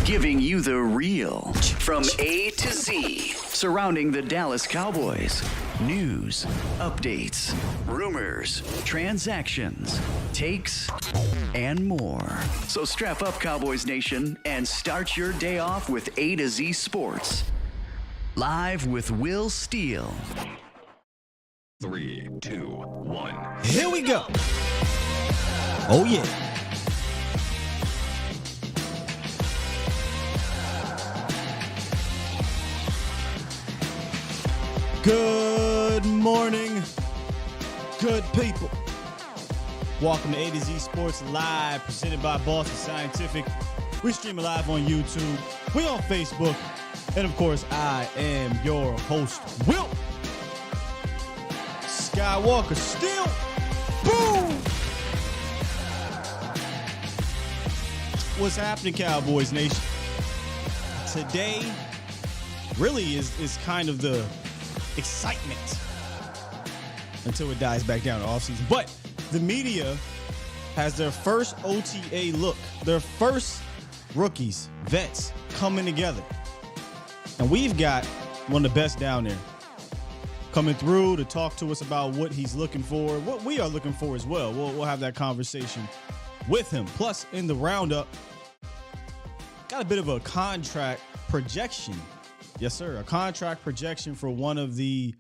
Giving you the real from A to Z surrounding the Dallas Cowboys. News, updates, rumors, transactions, takes, and more. So strap up, Cowboys Nation, and start your day off with A to Z Sports. Live with Will Steele. 3, 2, 1. Here we go. Oh, yeah. Good morning, good people. Welcome to A to Z Sports Live, presented by Boston Scientific. We stream live on YouTube. We on Facebook. And, of course, I am your host, Will Skywalker. Still, boom! What's happening, Cowboys Nation? Today really is kind of the excitement until it dies back down in the offseason. But the media has their first OTA look, their first rookies, vets coming together. And we've got one of the best down there coming through to talk to us about what he's looking for, what we are looking for as well. We'll have that conversation with him. Plus, in the roundup, got a bit of a contract projection. Yes, sir. A contract projection for one of the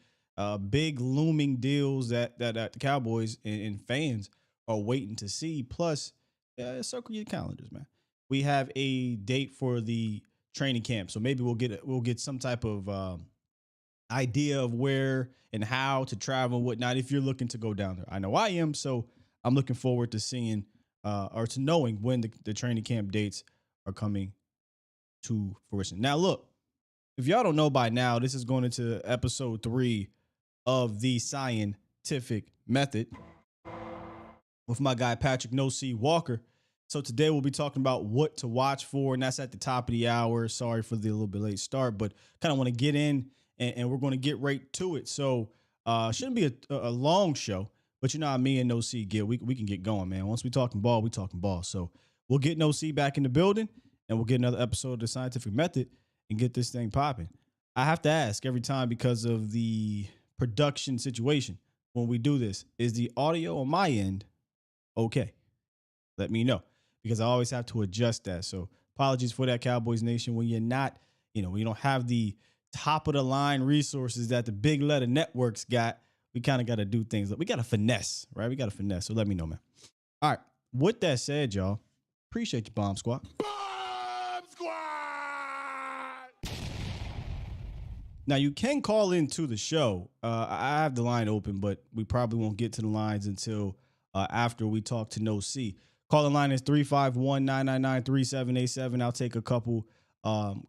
big looming deals that the Cowboys and fans are waiting to see. Plus, circle your calendars, man. We have a date for the training camp, so maybe we'll get some type of idea of where and how to travel and whatnot if you're looking to go down there. I know I am, so I'm looking forward to seeing or to knowing when the training camp dates are coming to fruition. Now, look. If y'all don't know by now, this is going into episode 3 of the Scientific Method with my guy, Patrick No C Walker. So today we'll be talking about what to watch for, and that's at the top of the hour. Sorry for the little bit late start, but kind of want to get in, and we're going to get right to it. So shouldn't be a long show, but you know how me and No C get. We can get going, man. Once we talking ball, we talking ball. So we'll get No C back in the building, and we'll get another episode of the Scientific Method and get this thing popping. I have to ask every time because of the production situation when we do this, is the audio on my end okay? Let me know, because I always have to adjust that. So apologies for that, Cowboys Nation. When you're not, when you don't have the top of the line resources that the big letter networks got, we kind of got to do things. We got to finesse, right? We got to finesse. So let me know, man. All right. With that said, y'all, appreciate you, Bomb Squad. Now, you can call into the show. I have the line open, but we probably won't get to the lines until after we talk to No C. Calling line is 351-999-3787. I'll take a couple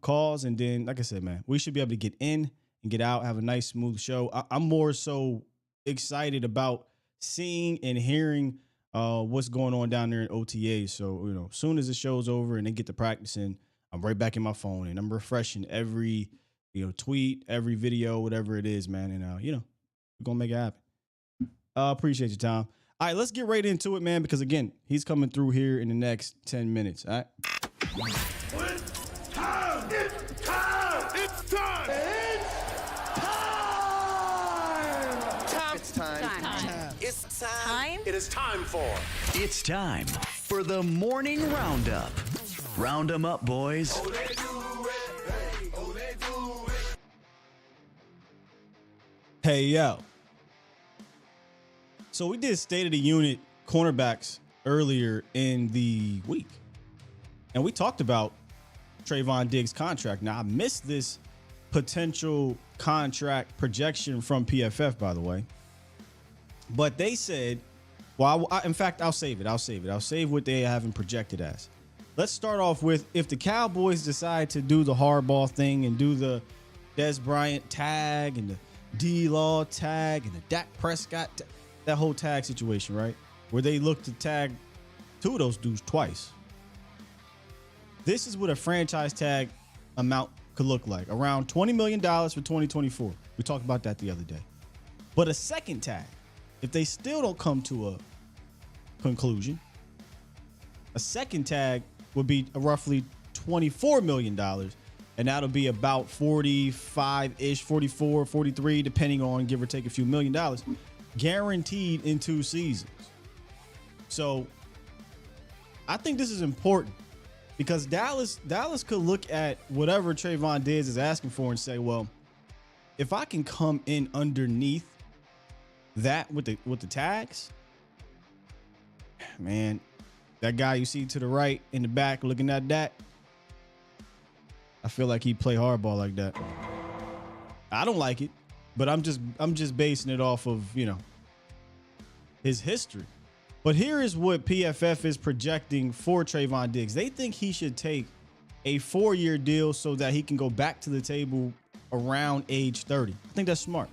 calls, and then, like I said, man, we should be able to get in and get out, have a nice, smooth show. I'm more so excited about seeing and hearing what's going on down there in OTA. So, as soon as the show's over and they get to practicing, I'm right back in my phone, and I'm refreshing every tweet, every video, whatever it is, man. And, we're going to make it happen. Appreciate your time. All right, let's get right into it, man, because, again, he's coming through here in the next 10 minutes. All right. It's time! It's time! It's time! It's time! It's time! It's time! It is time for... It's time for the morning roundup. Round 'em up, boys. Hey, yo. So we did State of the Unit cornerbacks earlier in the week, and we talked about Trayvon Diggs' contract. Now, I missed this potential contract projection from PFF, by the way, but they said, well, in fact, I'll save it. I'll save what they haven't projected as. Let's start off with, if the Cowboys decide to do the hardball thing and do the Dez Bryant tag and the D-Law tag and the Dak Prescott that whole tag situation, right? Where they look to tag 2 of those dudes twice. This is what a franchise tag amount could look like. Around $20 million for 2024. We talked about that the other day. But a second tag, if they still don't come to a conclusion, a second tag would be roughly $24 million. And that'll be about 45-ish, 44, 43, depending on give or take a few $1 million, guaranteed in 2 seasons. So I think this is important because Dallas could look at whatever Trayvon Diggs is asking for and say, well, if I can come in underneath that with the tags, man, that guy you see to the right in the back looking at that, I feel like he'd play hardball like that. I don't like it, but I'm just basing it off of, his history. But here is what PFF is projecting for Trayvon Diggs. They think he should take a 4-year deal so that he can go back to the table around age 30. I think that's smart.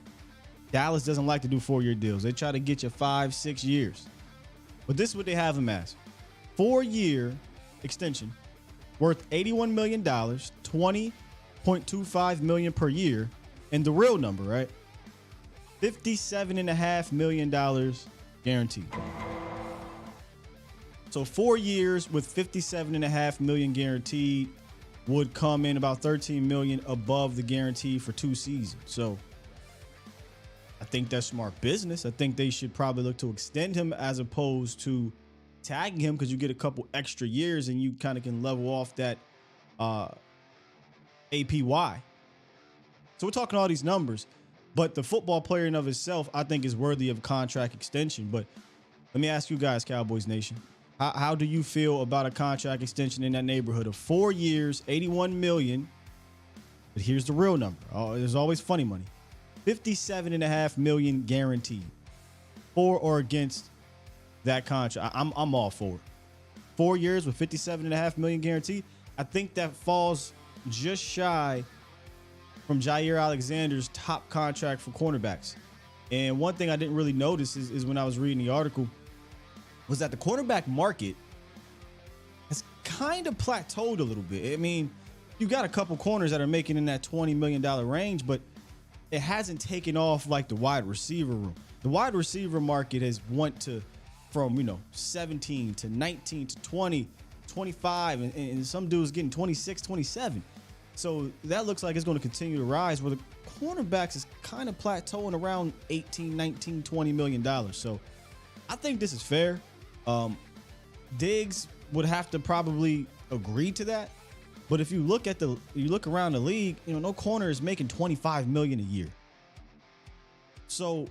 Dallas doesn't like to do 4-year deals. They try to get you 5-6 years. But this is what they have him as. 4-year extension worth $81 million, $20.25 million per year. And the real number, right? $57.5 million guaranteed. So 4 years with $57.5 million guaranteed would come in about $13 million above the guarantee for 2 seasons. So I think that's smart business. I think they should probably look to extend him as opposed to tagging him, because you get a couple extra years and you kind of can level off that APY. So we're talking all these numbers, but the football player in of itself, I think, is worthy of contract extension. But let me ask you guys, Cowboys Nation, how do you feel about a contract extension in that neighborhood of 4 years, $81 million? But here's the real number. Oh, there's always funny money. $57.5 million guaranteed. For or against that contract? I'm all for it. 4 years with $57.5 million guaranteed. I think that falls just shy from Jair Alexander's top contract for cornerbacks. And one thing I didn't really notice is when I was reading the article was that the cornerback market has kind of plateaued a little bit. I mean, you got a couple corners that are making in that $20 million range, but it hasn't taken off like the wide receiver room. The wide receiver market has went from 17 to 19 to 20, 25, and some dudes getting 26, 27. So that looks like it's going to continue to rise, where the cornerbacks is kind of plateauing around 18, 19, $20 million. So I think this is fair. Diggs would have to probably agree to that. But if you look around the league, no corner is making $25 million a year. So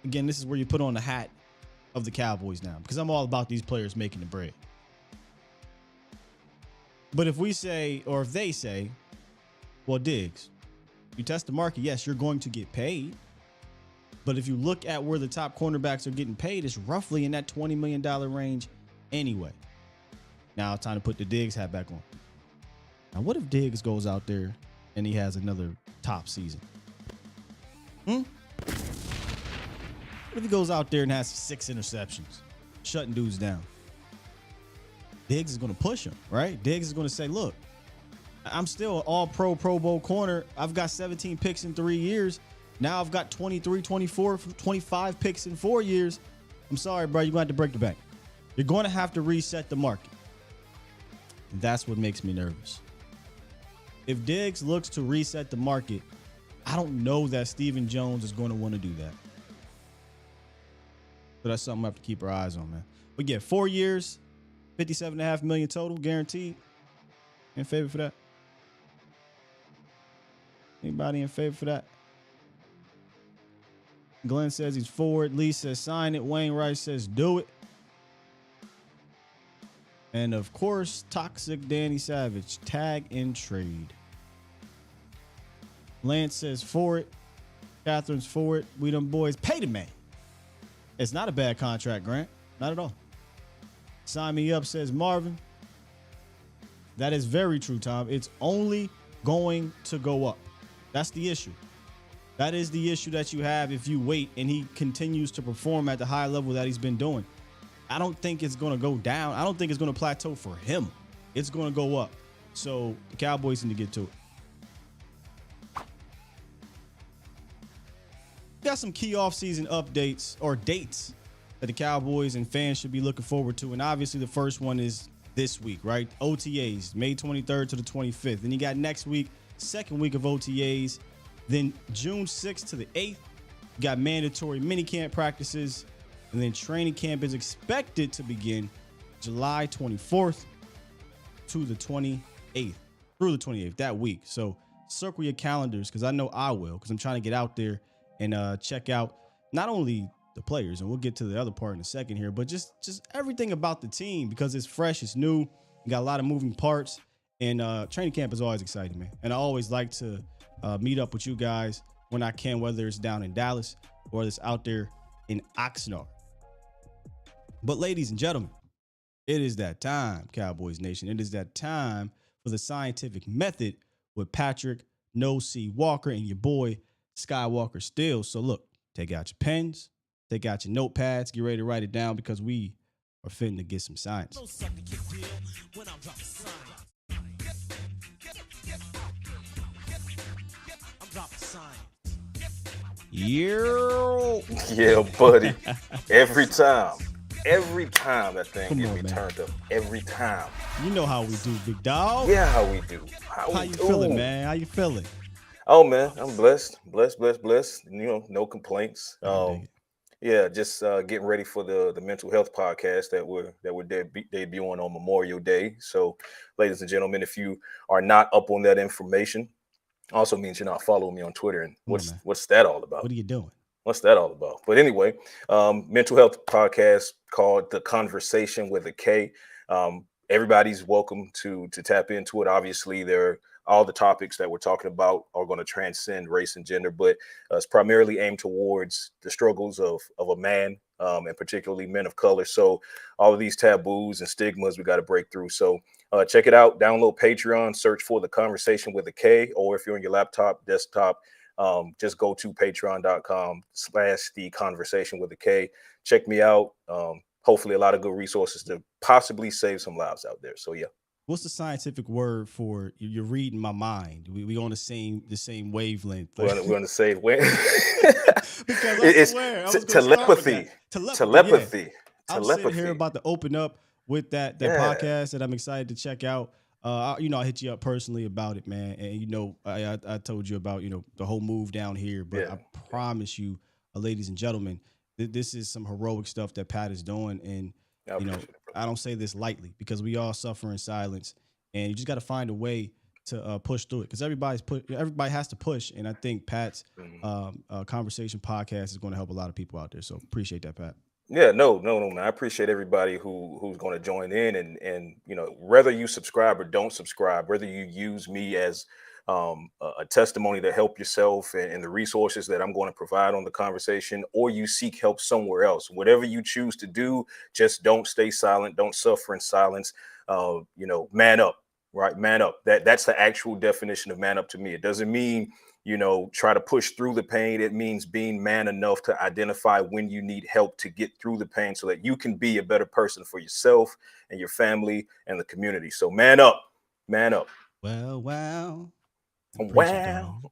again, this is where you put on the hat of the Cowboys now, because I'm all about these players making the bread. But if we say, or if they say, well, Diggs, you test the market, yes, you're going to get paid. But if you look at where the top cornerbacks are getting paid, it's roughly in that $20 million range anyway. Now it's time to put the Diggs hat back on. Now, what if Diggs goes out there and he has another top season? What if he goes out there and has 6 interceptions, shutting dudes down? Diggs is going to push him, right? Diggs is going to say, look, I'm still an all-pro, Pro Bowl corner. I've got 17 picks in 3 years. Now I've got 23, 24, 25 picks in 4 years. I'm sorry, bro. You're going to have to break the bank. You're going to have to reset the market. And that's what makes me nervous. If Diggs looks to reset the market, I don't know that Stephen Jones is going to want to do that. So that's something we have to keep our eyes on, man. But yeah, 4 years, $57.5 million total, guaranteed. In favor for that? Anybody in favor for that? Glenn says he's for it. Lee says sign it. Wayne Rice says do it. And of course, Toxic Danny Savage, tag and trade. Lance says for it. Catherine's for it. We them boys pay the man. It's not a bad contract, Grant. Not at all. Sign me up, says Marvin. That is very true, Tom. It's only going to go up. That's the issue. That is the issue that you have if you wait and he continues to perform at the high level that he's been doing. I don't think it's going to go down. I don't think it's going to plateau for him. It's going to go up. So the Cowboys need to get to it. Got some key offseason updates or dates that the Cowboys and fans should be looking forward to. And obviously the first one is this week, right? OTAs, May 23rd to the 25th. Then you got next week, second week of OTAs. Then June 6th to the 8th, you got mandatory minicamp practices. And then training camp is expected to begin July 24th to the 28th, through the 28th, that week. So circle your calendars, because I know I will, because I'm trying to get out there and check out not only the players, and we'll get to the other part in a second here, but just everything about the team, because it's fresh, it's new, you got a lot of moving parts, and training camp is always exciting, man. And I always like to meet up with you guys when I can, whether it's down in Dallas or it's out there in Oxnard. But ladies and gentlemen, it is that time, Cowboys Nation. It is that time for the scientific method with Patrick No C Walker and your boy Skywalker Still. So look, take out your pens, take out your notepads, get ready to write it down, because we are fitting to get some science. Yeah, buddy. Every time that thing gets me turned up. Every time. You know how we do, big dog. Yeah, how we do. How you feeling, man? How you feeling? Oh man, I'm blessed. You know, no complaints. Yeah, just getting ready for the mental health podcast that we're debuting on Memorial Day. So, ladies and gentlemen, if you are not up on that information, also means you're not following me on Twitter. And what's that all about? What are you doing? What's that all about? But anyway, mental health podcast called The Conversation with a K. Everybody's welcome to tap into it. Obviously, all the topics that we're talking about are going to transcend race and gender, but it's primarily aimed towards the struggles of a man, and particularly men of color. So all of these taboos and stigmas we got to break through. So check it out. Download Patreon, search for The Conversation with a K, or if you're on your laptop, desktop, just go to patreon.com/The Conversation with a K. Check me out. Hopefully a lot of good resources to possibly save some lives out there. So yeah. What's the scientific word for you're reading my mind? We on the same wavelength. We're on the same wavelength. Because it's telepathy. Telepathy. Yeah. I'm sitting here about to open up with that podcast that I'm excited to check out. I hit you up personally about it, man. And I told you about the whole move down here, but I promise you, ladies and gentlemen, this is some heroic stuff that Pat is doing, and I don't say this lightly, because we all suffer in silence, and you just got to find a way to push through it, because everybody has to push, and I think Pat's conversation podcast is going to help a lot of people out there. So appreciate that, Pat. Yeah, no, man. I appreciate everybody who's going to join in, and whether you subscribe or don't subscribe, whether you use me as a testimony to help yourself and the resources that I'm going to provide on the conversation, or you seek help somewhere else, whatever you choose to do, just don't stay silent. Don't suffer in silence. Man up, right? Man up. That's the actual definition of man up to me. It doesn't mean, try to push through the pain. It means being man enough to identify when you need help to get through the pain, so that you can be a better person for yourself and your family and the community. So man up, man up. Wow.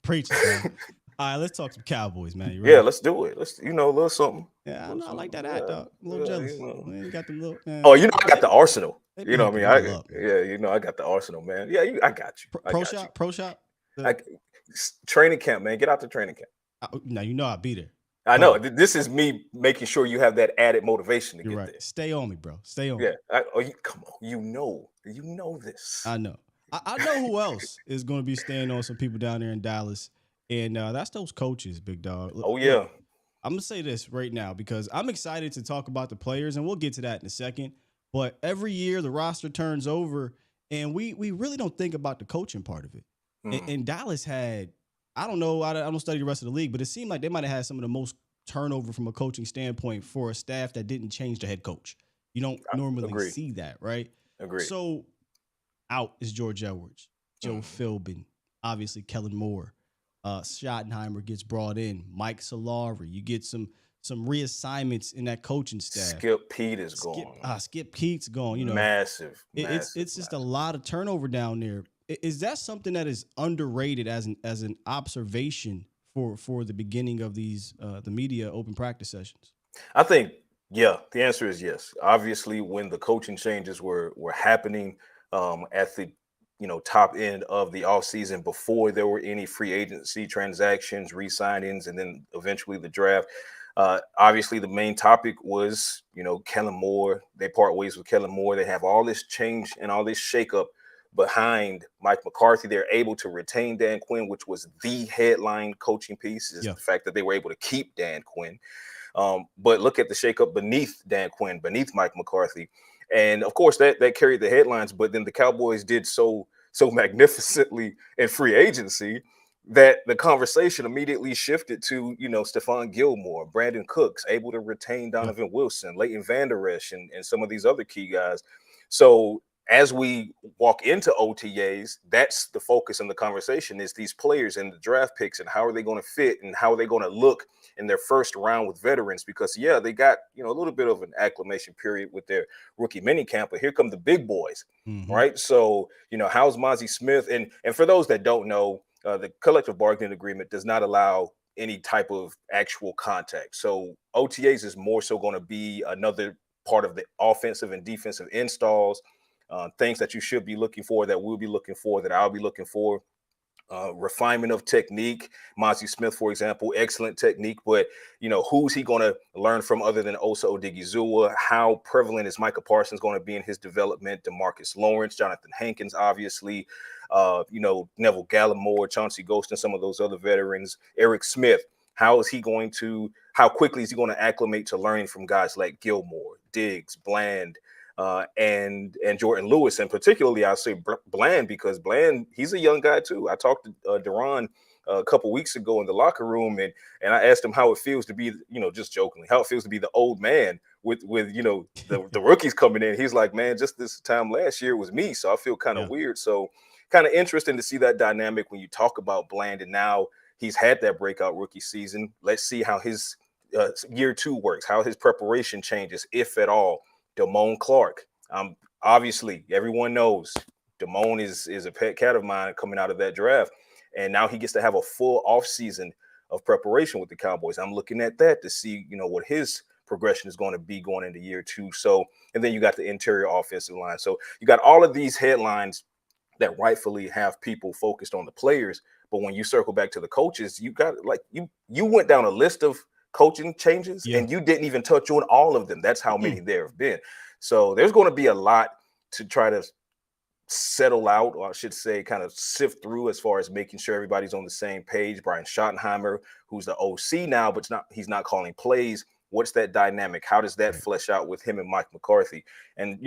Preach it. All right, let's talk some Cowboys, man. You ready? Yeah, let's do it. Let's a little something. Yeah, I like that hat, dog. A little jealous. You got the little. Oh, I got the Arsenal. You know what I mean? I got the Arsenal, man. Yeah, I got you. Pro shop. Training camp, man. Get out to training camp. Now I'll be there. I know. This is me making sure you have that added motivation to get there. Stay on me, bro. Stay on. Yeah. Come on. You know this. I know. I know who else is going to be staying on some people down there in Dallas, and that's those coaches, big dog. Oh, yeah. Look, I'm going to say this right now, because I'm excited to talk about the players, and we'll get to that in a second. But every year the roster turns over, and we really don't think about the coaching part of it. And Dallas had, I don't know, I don't study the rest of the league, but it seemed like they might have had some of the most turnover from a coaching standpoint for a staff that didn't change the head coach. You don't normally see that, right? Agreed. So out is George Edwards, Joe Philbin, obviously Kellen Moore, Schottenheimer gets brought in, Mike Solari. You get some reassignments in that coaching staff. Skip Pete is gone. Skip Pete's gone. Massive. It's just a lot of turnover down there. Is that something that is underrated as an observation for the beginning of these the media open practice sessions? I think Yeah, the answer is yes. Obviously, when the coaching changes were happening at the top end of the offseason before there were any free agency transactions, re-signings, and then eventually the draft. Obviously, the main topic was Kellen Moore. They part ways with Kellen Moore. They have all this change and all this shakeup behind Mike McCarthy. They're able to retain Dan Quinn, which was the headline coaching piece. Is Yeah. the fact that they were able to keep Dan Quinn. But look at the shakeup beneath Dan Quinn, beneath Mike McCarthy, and of course that carried the headlines. But then the Cowboys did so magnificently in free agency that the conversation immediately shifted to Stephon Gilmore, Brandon Cooks, able to retain Yeah. Donovan Wilson, Leighton Vander Esch, and some of these other key guys. So as we walk into OTAs, that's the focus in the conversation is these players and the draft picks and how are they going to fit and how are they going to look in their first round with veterans, because they got a little bit of an acclimation period with their rookie mini camp, but here come the big boys. Mm-hmm. Right? So how's Mozzie Smith? And for those that don't know, the collective bargaining agreement does not allow any type of actual contact. So OTAs is more so going to be another part of the offensive and defensive installs, things that you should be looking for, that we'll be looking for, that I'll be looking for. Refinement of technique. Mozzie Smith, for example, excellent technique, but who's he going to learn from other than Osa Odigizua? How prevalent is Micah Parsons going to be in his development? DeMarcus Lawrence, Jonathan Hankins, obviously, Neville Gallimore, Chauncey Golston, some of those other veterans. Eric Smith, how quickly is he going to acclimate to learning from guys like Gilmore, Diggs, Bland, and Jordan Lewis, and particularly I'll say Bland, because Bland, he's a young guy too. I talked to Deron a couple weeks ago in the locker room, and I asked him how it feels to be, just jokingly, how it feels to be the old man with the rookies coming in. He's like, man, just this time last year it was me, so I feel kind of weird. So kind of interesting to see that dynamic when you talk about Bland, and now he's had that breakout rookie season. Let's see how his year two works, how his preparation changes, if at all. Damone Clark. Obviously, everyone knows Damone is a pet cat of mine coming out of that draft. And now he gets to have a full offseason of preparation with the Cowboys. I'm looking at that to see, what his progression is going to be going into year two. So, and then you got the interior offensive line. So you got all of these headlines that rightfully have people focused on the players. But when you circle back to the coaches, you got you went down a list of coaching changes and you didn't even touch on all of them. That's how many there have been. So there's going to be a lot to try to settle out, or I should say kind of sift through, as far as making sure everybody's on the same page. Brian Schottenheimer, who's the OC now, but he's not calling plays. What's that dynamic? How does that flesh out with him and Mike McCarthy? And,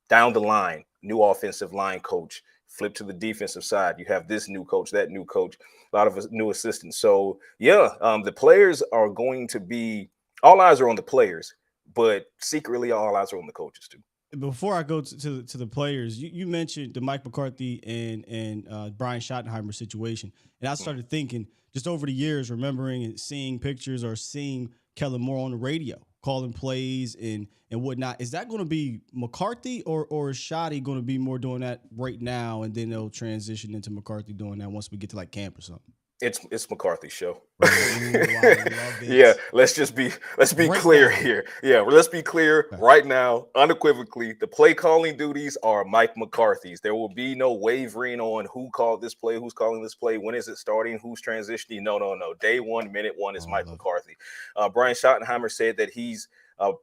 down the line, new offensive line coach, flip to the defensive side. You have this new coach, that new coach, a lot of new assistants. So, the players are going to be, all eyes are on the players, but secretly all eyes are on the coaches too. Before I go to the players, you mentioned the Mike McCarthy and Brian Schottenheimer situation. And I started thinking, just over the years, remembering and seeing pictures or seeing Kellen Moore on the radio, calling plays and whatnot. Is that going to be McCarthy or is Shotty going to be more doing that right now, and then they'll transition into McCarthy doing that once we get to like camp or something? It's McCarthy's show. Ooh, I love it. Yeah, let's be right clear now. Here. Yeah, let's be clear right now, unequivocally. The play calling duties are Mike McCarthy's. There will be no wavering on who called this play, who's calling this play, when is it starting, who's transitioning. No. Day one, minute one is Mike McCarthy. Brian Schottenheimer said that he's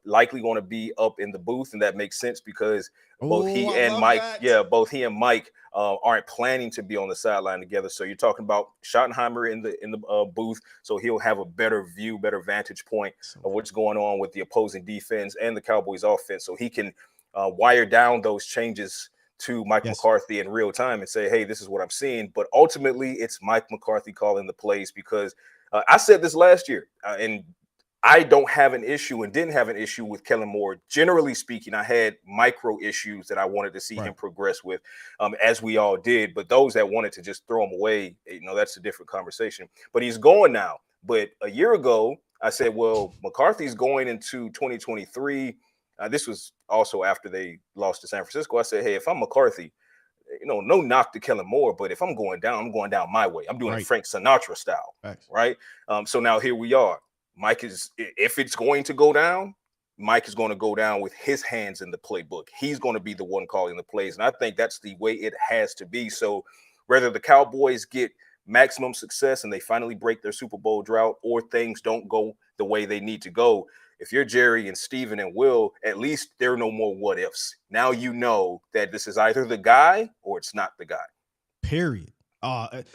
likely going to be up in the booth, and that makes sense because both he and Mike aren't planning to be on the sideline together. So you're talking about Schottenheimer in the booth, so he'll have a better view, better vantage point of what's going on with the opposing defense and the Cowboys offense, so he can wire down those changes to Mike McCarthy in real time and say, hey, this is what I'm seeing. But ultimately, it's Mike McCarthy calling the plays, because I said this last year, and I don't have an issue and didn't have an issue with Kellen Moore. Generally speaking, I had micro issues that I wanted to see him progress with, as we all did. But those that wanted to just throw him away, that's a different conversation. But he's going now. But a year ago, I said, well, McCarthy's going into 2023. This was also after they lost to San Francisco. I said, hey, if I'm McCarthy, no knock to Kellen Moore, but if I'm going down my way. I'm doing it Frank Sinatra style, right? So now here we are. Mike is, if it's going to go down, Mike is going to go down with his hands in the playbook. He's going to be the one calling the plays. And I think that's the way it has to be. So whether the Cowboys get maximum success and they finally break their Super Bowl drought, or things don't go the way they need to go, if you're Jerry and Steven and Will, at least there are no more what ifs. Now you know that this is either the guy or it's not the guy. Period.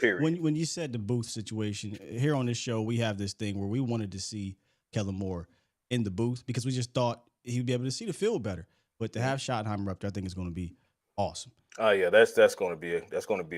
Period. When you said the booth situation, here on this show, we have this thing where we wanted to see Kellen Moore in the booth because we just thought he'd be able to see the field better. But to have Schottenheimer up there, I think is going to be awesome. Oh yeah, that's going to be a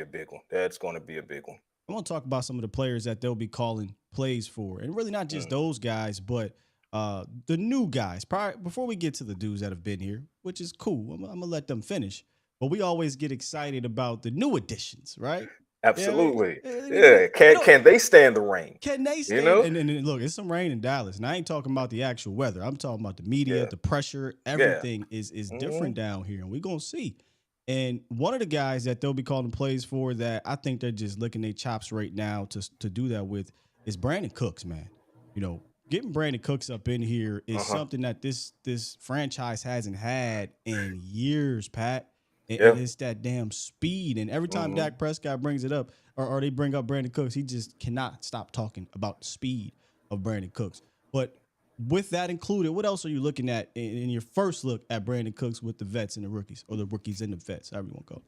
big one. That's going to be a big one. I want to talk about some of the players that they'll be calling plays for, and really not just those guys, but the new guys. Before we get to the dudes that have been here, which is cool, I'm gonna let them finish. But we always get excited about the new additions, right? Absolutely. Yeah. Can they stand the rain? Can they stand? You know? And look, it's some rain in Dallas, and I ain't talking about the actual weather. I'm talking about the media, the pressure. Everything is different down here, and we're gonna see. And one of the guys that they'll be calling plays for that I think they're just licking their chops right now to do that with is Brandon Cooks, man. You know, getting Brandon Cooks up in here is something that this franchise hasn't had in years, Pat. And it's that damn speed. And every time Dak Prescott brings it up or they bring up Brandon Cooks, he just cannot stop talking about the speed of Brandon Cooks. But with that included, what else are you looking at in your first look at Brandon Cooks with the vets and the rookies, or the rookies and the vets, however you want to go?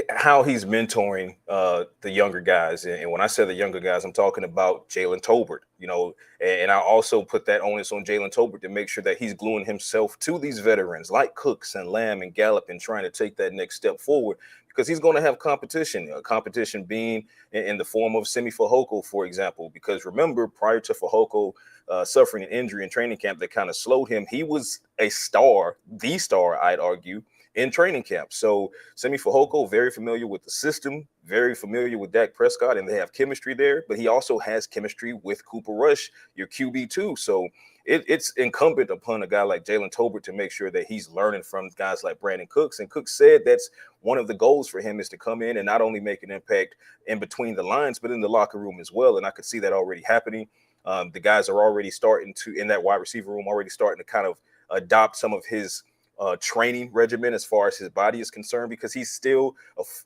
How he's mentoring the younger guys. And when I say the younger guys, I'm talking about Jalen Tolbert, you know, and I also put that onus on Jalen Tolbert to make sure that he's gluing himself to these veterans like Cooks and Lamb and Gallup and trying to take that next step forward, because he's going to have competition being in the form of Semi Fehoko, for example, because remember, prior to Fehoko suffering an injury in training camp that kind of slowed him, he was the star, I'd argue, in training camp. So Semi Fehoko, very familiar with the system, very familiar with Dak Prescott, and they have chemistry there, but he also has chemistry with Cooper Rush, your QB too. So it's incumbent upon a guy like Jalen Tolbert to make sure that he's learning from guys like Brandon Cooks. And Cooks said that's one of the goals for him, is to come in and not only make an impact in between the lines, but in the locker room as well. And I could see that already happening. The guys are already starting to, in that wide receiver room, already starting to kind of adopt some of his training regimen as far as his body is concerned, because he's still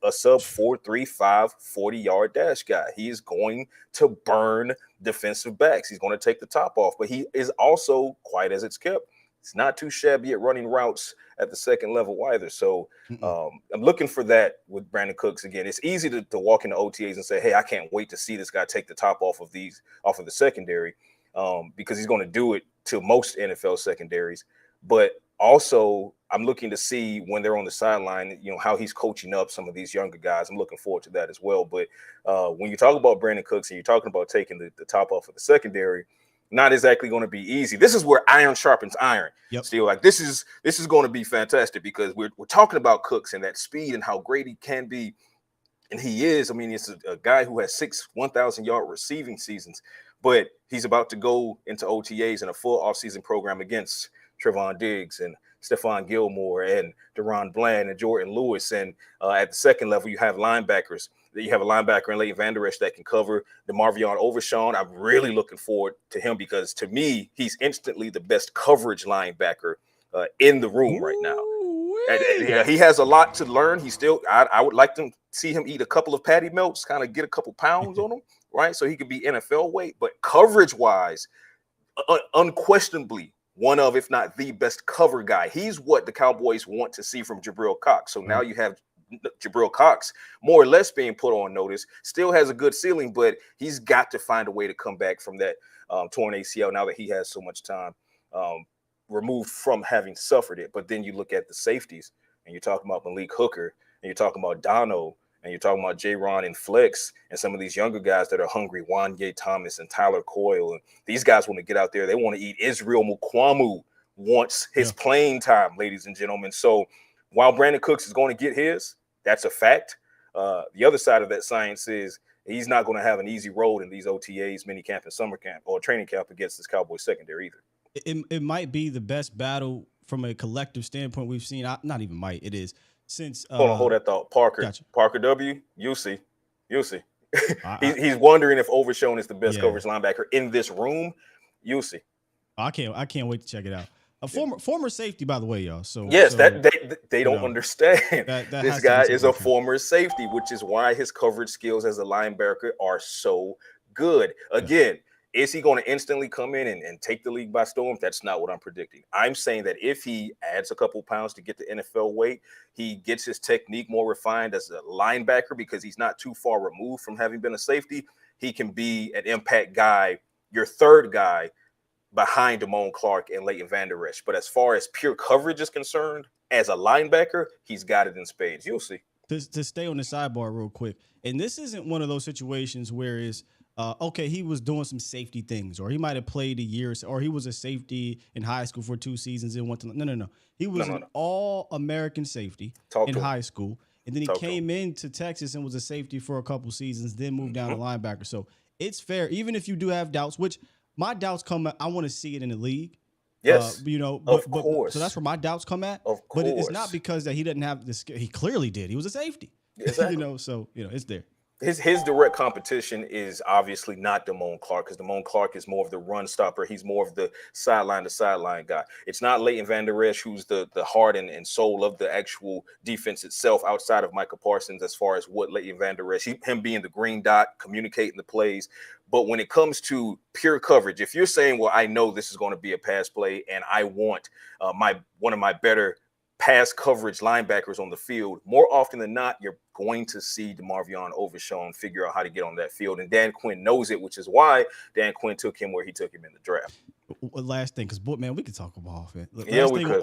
a sub 4.35 40-yard dash guy. He is going to burn defensive backs. He's going to take the top off, but he is also, quite as it's kept, it's not too shabby at running routes at the second level either. So I'm looking for that with Brandon Cooks again. It's easy to walk into OTAs and say, hey, I can't wait to see this guy take the top off of the secondary, because he's going to do it to most NFL secondaries. But also, I'm looking to see when they're on the sideline, you know, how he's coaching up some of these younger guys. I'm looking forward to that as well. But when you talk about Brandon Cooks and you're talking about taking the top off of the secondary, not exactly going to be easy. This is where iron sharpens iron. Still, like this is going to be fantastic, because we're talking about Cooks and that speed and how great he can be, and he is. I mean, it's a guy who has 6 1,000-yard receiving seasons, but he's about to go into OTAs in a full offseason program against Trevon Diggs and Stephon Gilmore and Deron Bland and Jordan Lewis. And at the second level, you have linebackers. You have a linebacker in Leighton Vander Esch that can cover DeMarvion Overshawn. I'm really looking forward to him, because to me, he's instantly the best coverage linebacker in the room right now. And he has a lot to learn. I would like to see him eat a couple of patty melts, kind of get a couple pounds on him, right? So he could be NFL weight. But coverage-wise, unquestionably, one of, if not the best cover guy. He's what the Cowboys want to see from Jabril Cox. So now you have Jabril Cox more or less being put on notice. Still has a good ceiling, but he's got to find a way to come back from that torn ACL now that he has so much time removed from having suffered it. But then you look at the safeties, and you're talking about Malik Hooker, and you're talking about Dono, and you're talking about J-Ron and Flex, and some of these younger guys that are hungry, Wanye Thomas and Tyler Coyle. And these guys want to get out there. They want to eat. Israel Mukwamu wants his playing time, ladies and gentlemen. So while Brandon Cooks is going to get his, that's a fact. The other side of that science is he's not going to have an easy road in these OTAs, mini camp and summer camp, or training camp against this Cowboys secondary either. It might be the best battle from a collective standpoint we've seen. Not even might. It is. Since hold that thought. Parker. Gotcha. Parker W. You'll see. He's wondering if Overshown is the best coverage linebacker in this room. You'll see. I can't wait to check it out. A former safety, by the way, y'all. So yes, so, that they don't know, understand. that This has to be guy taken is a into account. former safety, which is why his coverage skills as a linebacker are so good. Again, is he going to instantly come in and take the league by storm? That's not what I'm predicting. I'm saying that if he adds a couple pounds to get the NFL weight, he gets his technique more refined as a linebacker because he's not too far removed from having been a safety. He can be an impact guy, your third guy behind Damone Clark and Leighton Vander Esch. But as far as pure coverage is concerned, as a linebacker, he's got it in spades. You'll see. To stay on the sidebar real quick, and this isn't one of those situations where it's okay, he was doing some safety things, or he might have played a year, or he was a safety in high school for 2 seasons and went to no. He was an all-American safety in high school, and then he came into Texas and was a safety for a couple seasons, then moved down to linebacker. So it's fair, even if you do have doubts, which my doubts come. I want to see it in the league. Yes, but, of course. So that's where my doubts come at. Of But it's course. not because that he doesn't have the skill. He clearly did. He was a safety. Exactly. So it's there. His direct competition is obviously not Damone Clark, because Damone Clark is more of the run stopper. He's more of the sideline to sideline guy. It's not Leighton Vander Esch, who's the heart and soul of the actual defense itself, outside of Micah Parsons, as far as what Leighton Vander Esch, him being the green dot, communicating the plays. But when it comes to pure coverage, if you're saying, well, I know this is going to be a pass play and I want one of my better pass coverage linebackers on the field, more often than not, you're going to see DeMarvion Overshown figure out how to get on that field. And Dan Quinn knows it, which is why Dan Quinn took him where he took him in the draft. Last thing, because, man, we could talk about it.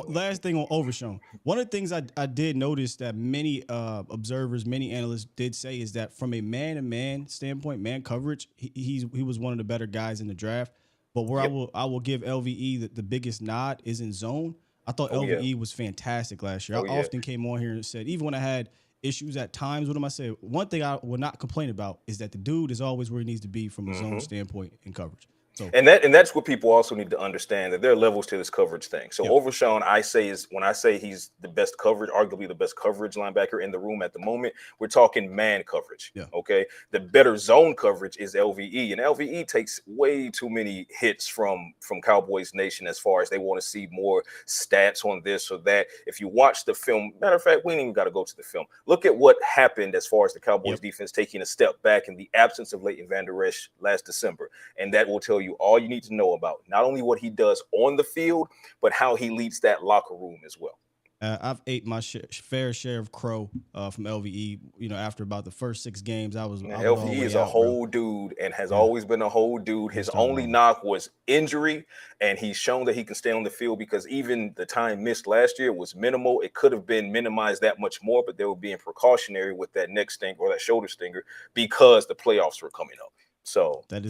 Last thing on Overshown. One of the things I did notice that many observers, many analysts did say is that from a man-to-man standpoint, man coverage, he was one of the better guys in the draft. But where I will give LVE the biggest nod is in zone. I thought LVE was fantastic last year. I often came on here and said, even when I had issues at times with him, I said, one thing I will not complain about is that the dude is always where he needs to be from a zone standpoint in coverage. So, and that's what people also need to understand, that there are levels to this coverage thing. So Overshown, when I say he's the best coverage, arguably the best coverage linebacker in the room at the moment, we're talking man coverage. Yeah. Okay. The better zone coverage is LVE, and LVE takes way too many hits from Cowboys Nation as far as they want to see more stats on this or that. If you watch the film, matter of fact, we ain't even got to go to the film. Look at what happened as far as the Cowboys defense taking a step back in the absence of Leighton Vander Esch last December, and that will tell you all you need to know about not only what he does on the field, but how he leads that locker room as well. I've ate my fair share of crow from LVE. After about the first 6 games, LVE is a whole dude and has always been a whole dude. His only knock was injury, and he's shown that he can stay on the field because even the time missed last year was minimal. It could have been minimized that much more, but they were being precautionary with that neck stinger or that shoulder stinger because the playoffs were coming up. So that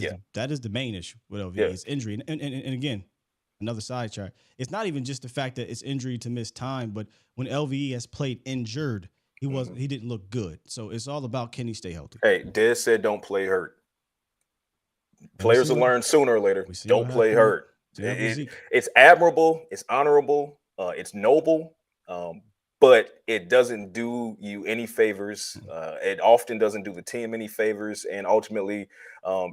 is the main issue with LVE is injury. And again, another sidetrack. It's not even just the fact that it's injury to miss time, but when LVE has played injured, he didn't look good. So it's all about, can he stay healthy? Hey, Des said don't play hurt. Players will learn sooner or later. Don't play hurt. It's admirable, it's honorable, it's noble. But it doesn't do you any favors. It often doesn't do the team any favors. And ultimately,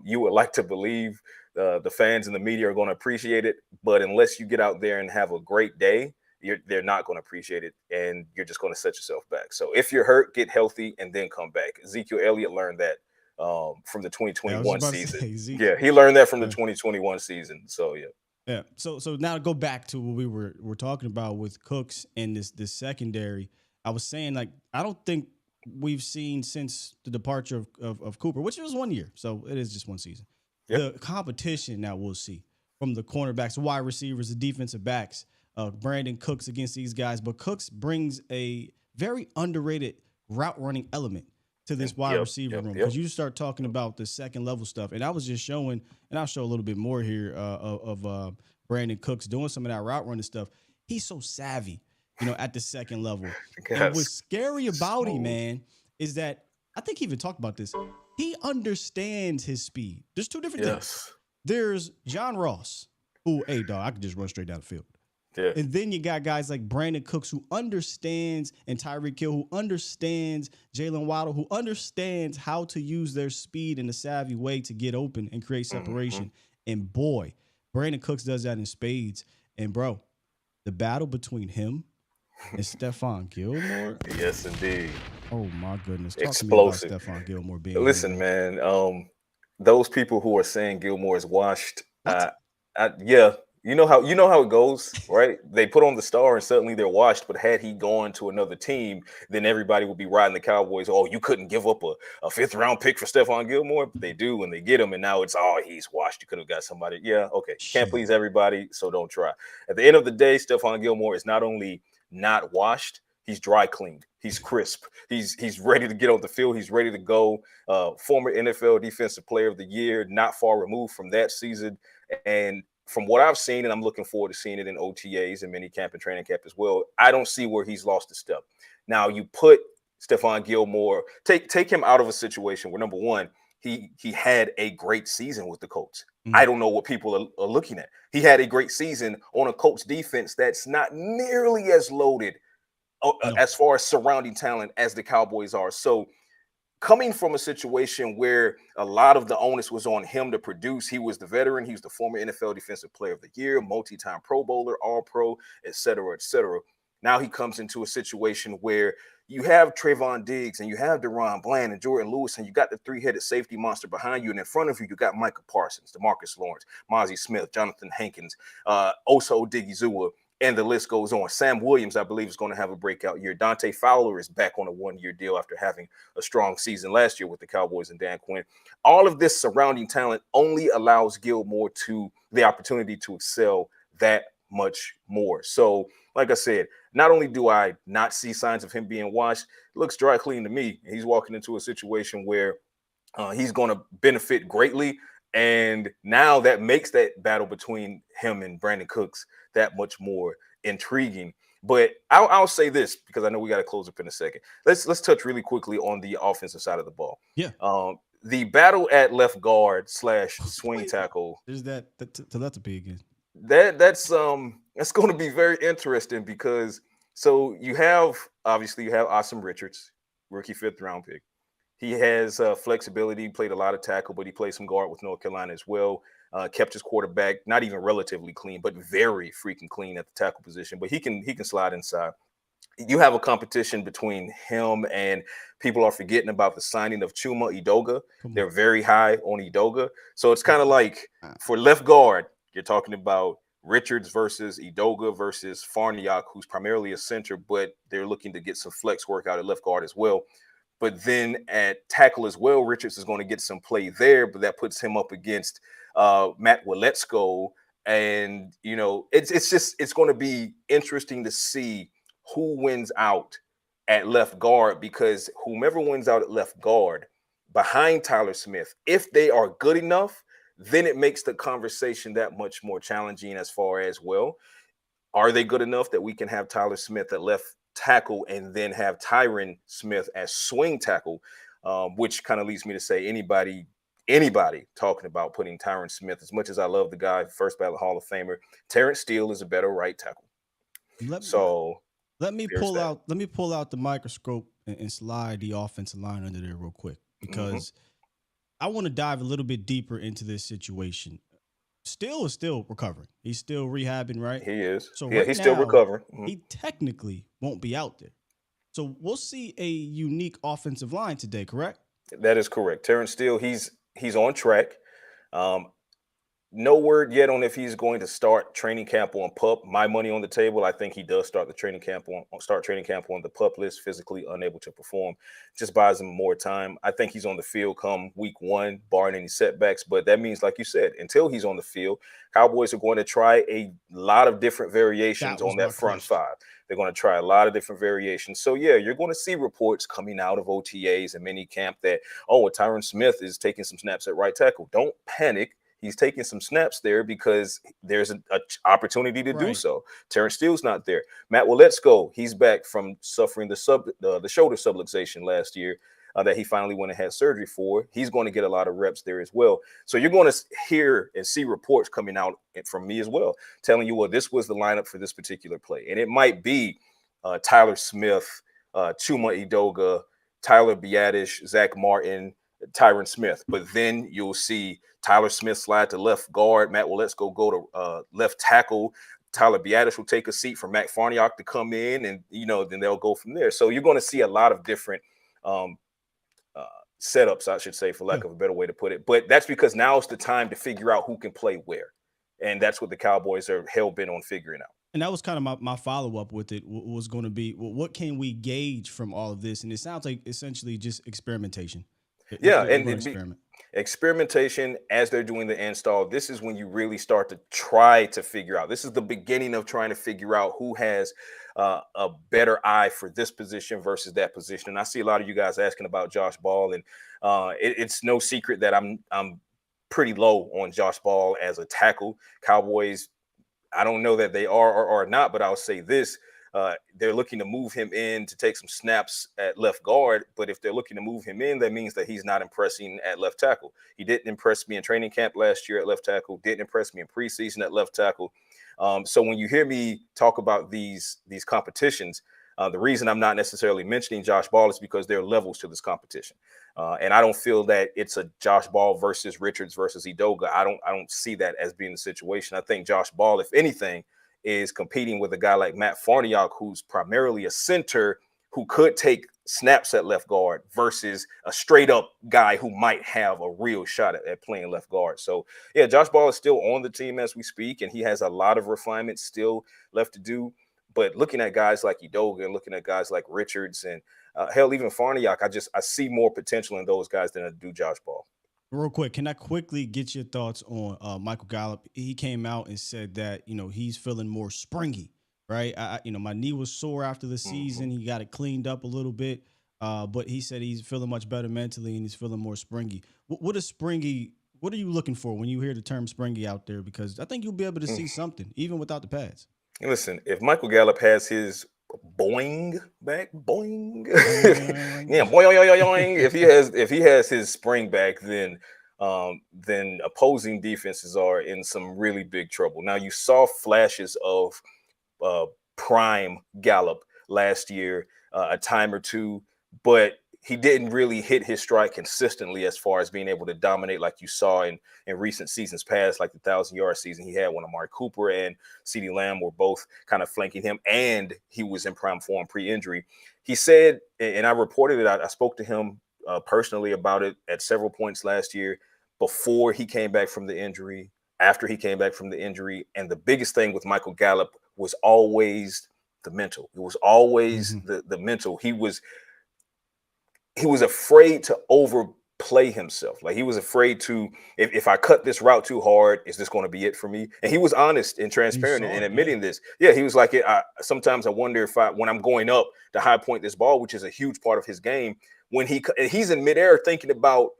you would like to believe the fans and the media are going to appreciate it. But unless you get out there and have a great day, they're not going to appreciate it. And you're just going to set yourself back. So if you're hurt, get healthy and then come back. Ezekiel Elliott learned that from the 2021 season. He learned that from the 2021 season. So, yeah. Yeah. So now to go back to what we were talking about with Cooks and this secondary, I was saying, like, I don't think we've seen since the departure of Cooper, which was 1 year. So it is just one season. Yep. The competition now we'll see from the cornerbacks, wide receivers, the defensive backs, Brandon Cooks against these guys. But Cooks brings a very underrated route running element to this wide receiver room, because you start talking about the second level stuff. And I was just showing, and I'll show a little bit more here of Brandon Cooks doing some of that route running stuff. He's so savvy, at the second level. And what's scary about him, man, is that I think he even talked about this. He understands his speed. There's 2 different things. There's John Ross, who, hey, dog, I could just run straight down the field. Yeah. And then you got guys like Brandon Cooks, who understands, and Tyreek Hill, who understands, Jalen Waddle, who understands how to use their speed in a savvy way to get open and create separation. And boy, Brandon Cooks does that in spades. And bro, the battle between him and Stephon Gilmore. Yes, indeed. Oh my goodness. Talk to me about Explosive. Stephon Gilmore being Listen, here, man. Those people who are saying Gilmore is washed, What? yeah, you know how it goes, right? They put on the star and suddenly they're washed. But had he gone to another team, then everybody would be riding the Cowboys. Oh, you couldn't give up a fifth round pick for Stephon Gilmore. But they do when they get him, and now it's he's washed. You could have got somebody. Yeah, okay. Can't Shit. please everybody, so don't try. At the end of the day, Stephon Gilmore is not only not washed, he's dry cleaned. He's crisp. He's ready to get on the field. He's ready to go. Former NFL Defensive Player of the Year, not far removed from that season. And from what I've seen, and I'm looking forward to seeing it in OTAs and minicamp and training camp as well, I don't see where he's lost a step. Now, you put Stephon Gilmore, take him out of a situation where, number one, he had a great season with the Colts. I don't know what people are looking at. He had a great season on a Colts defense that's not nearly as loaded as far as surrounding talent as the Cowboys are. So coming from a situation where a lot of the onus was on him to produce, he was the veteran, he was the former NFL Defensive Player of the Year, multi-time Pro Bowler, All-Pro, et cetera, et cetera. Now he comes into a situation where you have Trayvon Diggs and you have Deron Bland and Jordan Lewis, and you got the three-headed safety monster behind you, and in front of you, you got Micah Parsons, DeMarcus Lawrence, Mozzie Smith, Jonathan Hankins, Osa Odigizua, and the list goes on. Sam Williams, I believe, is going to have a breakout year. Dante Fowler is back on a one-year deal after having a strong season last year with the Cowboys and Dan Quinn. All of this surrounding talent only allows Gilmore the opportunity to excel that much more. So, like I said, not only do I not see signs of him being washed, it looks dry clean to me. He's walking into a situation where he's going to benefit greatly. And now that makes that battle between him and Brandon Cooks that much more intriguing. But I'll say this, because I know we got to close up in a second. Let's touch really quickly on the offensive side of the ball. Yeah. The battle at left guard / swing tackle. There's that to be again. That's going to be very interesting, because so you have Awesome Richards, rookie 5th round pick. He has flexibility. He played a lot of tackle, but he played some guard with North Carolina as well. Kept his quarterback not even relatively clean, but very freaking clean at the tackle position. But he can slide inside. You have a competition between him, and people are forgetting about the signing of Chuma Edoga. They're very high on Edoga. So it's kind of like, for left guard, you're talking about Richards versus Edoga versus Farniok, who's primarily a center, but they're looking to get some flex work out at left guard as well. But then at tackle as well, Richards is going to get some play there, but that puts him up against Matt Waletzko. And, it's going to be interesting to see who wins out at left guard, because whomever wins out at left guard behind Tyler Smith, if they are good enough, then it makes the conversation that much more challenging as far as, well, are they good enough that we can have Tyler Smith at left tackle and then have Tyron Smith as swing tackle, which kind of leads me to say anybody talking about putting Tyron Smith, as much as I love the guy, first ballot Hall of Famer, Terrence Steele is a better right tackle. Let me pull out the microscope and slide the offensive line under there real quick, because I want to dive a little bit deeper into this situation. Steele is still recovering. He's still rehabbing, right? He is. So yeah, he's still recovering. He technically won't be out there. So we'll see a unique offensive line today, correct? That is correct. Terrence Steele, he's on track. No word yet on if he's going to start training camp on PUP. My money on the table, I think he does start training camp on the PUP list. Physically unable to perform just buys him more time. I think he's on the field come week 1, barring any setbacks. But that means, like you said, until he's on the field, Cowboys are going to try a lot of different variations on that front five. They're going to try a lot of different variations. So, yeah, you're going to see reports coming out of OTAs and minicamp that, Tyron Smith is taking some snaps at right tackle. Don't panic. He's taking some snaps there because there's an opportunity to do so. Terrence Steele's not there. Matt Waletzko, he's back from suffering the shoulder subluxation last year that he finally went and had surgery for. He's going to get a lot of reps there as well. So you're going to hear and see reports coming out from me as well, telling you, well, this was the lineup for this particular play. And it might be Tyler Smith, Chuma Edoga, Tyler Biadasz, Zach Martin, Tyron Smith. But then you'll see Tyler Smith slide to left guard, Matt Waletzko go to left tackle, Tyler Biadasz will take a seat for Matt Farniok to come in, and then they'll go from there. So you're going to see a lot of different uh, setups, I should say, for lack of a better way to put it. But that's because now is the time to figure out who can play where, and that's what the Cowboys are hell bent on figuring out. And that was kind of my follow up with it was going to be, well, what can we gauge from all of this? And it sounds like essentially just experimentation. Yeah, and experimentation as they're doing the install. This is when you really start to try to figure out. This is the beginning of trying to figure out who has a better eye for this position versus that position. And I see a lot of you guys asking about Josh Ball, and it's no secret that I'm pretty low on Josh Ball as a tackle. Cowboys, I don't know that they are or are not, but I'll say this. They're looking to move him in to take some snaps at left guard. But if they're looking to move him in, that means that he's not impressing at left tackle. He didn't impress me in training camp last year at left tackle, didn't impress me in preseason at left tackle. So when you hear me talk about these competitions, the reason I'm not necessarily mentioning Josh Ball is because there are levels to this competition. And I don't feel that it's a Josh Ball versus Richards versus Edoga. I don't see that as being the situation. I think Josh Ball, if anything, is competing with a guy like Matt Farniok, who's primarily a center who could take snaps at left guard versus a straight up guy who might have a real shot at playing left guard. So yeah, Josh Ball is still on the team as we speak, and he has a lot of refinement still left to do. But looking at guys like Edoga and looking at guys like Richards and hell, even Farniok, I see more potential in those guys than I do Josh Ball. Real quick, can I quickly get your thoughts on Michael Gallup? He came out and said that, he's feeling more springy, right? My knee was sore after the season. He got it cleaned up a little bit, but he said he's feeling much better mentally and he's feeling more springy. What are you looking for when you hear the term springy out there? Because I think you'll be able to see something, even without the pads. Listen, if Michael Gallup has his boing back, boing, yeah, boing. If he has his spring back, then opposing defenses are in some really big trouble. Now you saw flashes of prime Gallup last year, a time or two, but he didn't really hit his stride consistently as far as being able to dominate like you saw in recent seasons past, like the 1,000-yard season he had when Amari Cooper and CeeDee Lamb were both kind of flanking him, and he was in prime form pre-injury. He said, and I reported it, I spoke to him personally about it at several points last year, before he came back from the injury, after he came back from the injury, and the biggest thing with Michael Gallup was always the mental. It was always the mental. He was afraid to overplay himself. Like he was afraid to, if I cut this route too hard, is this going to be it for me? And he was honest and transparent in admitting this. Yeah, he was like, sometimes I wonder if when I'm going up to high point this ball, which is a huge part of his game, when he's in midair thinking about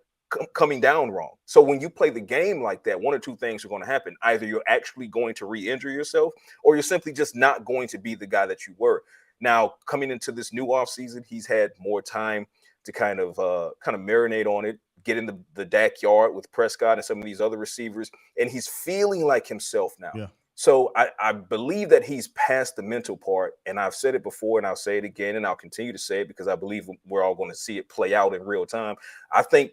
coming down wrong. So when you play the game like that, one or two things are going to happen. Either you're actually going to re-injure yourself, or you're simply just not going to be the guy that you were. Now, coming into this new offseason, he's had more time to kind of marinate on it, get in the backyard with Prescott and some of these other receivers, and he's feeling like himself now. Yeah. So I believe that he's past the mental part, and I've said it before, and I'll say it again, and I'll continue to say it because I believe we're all going to see it play out in real time. I think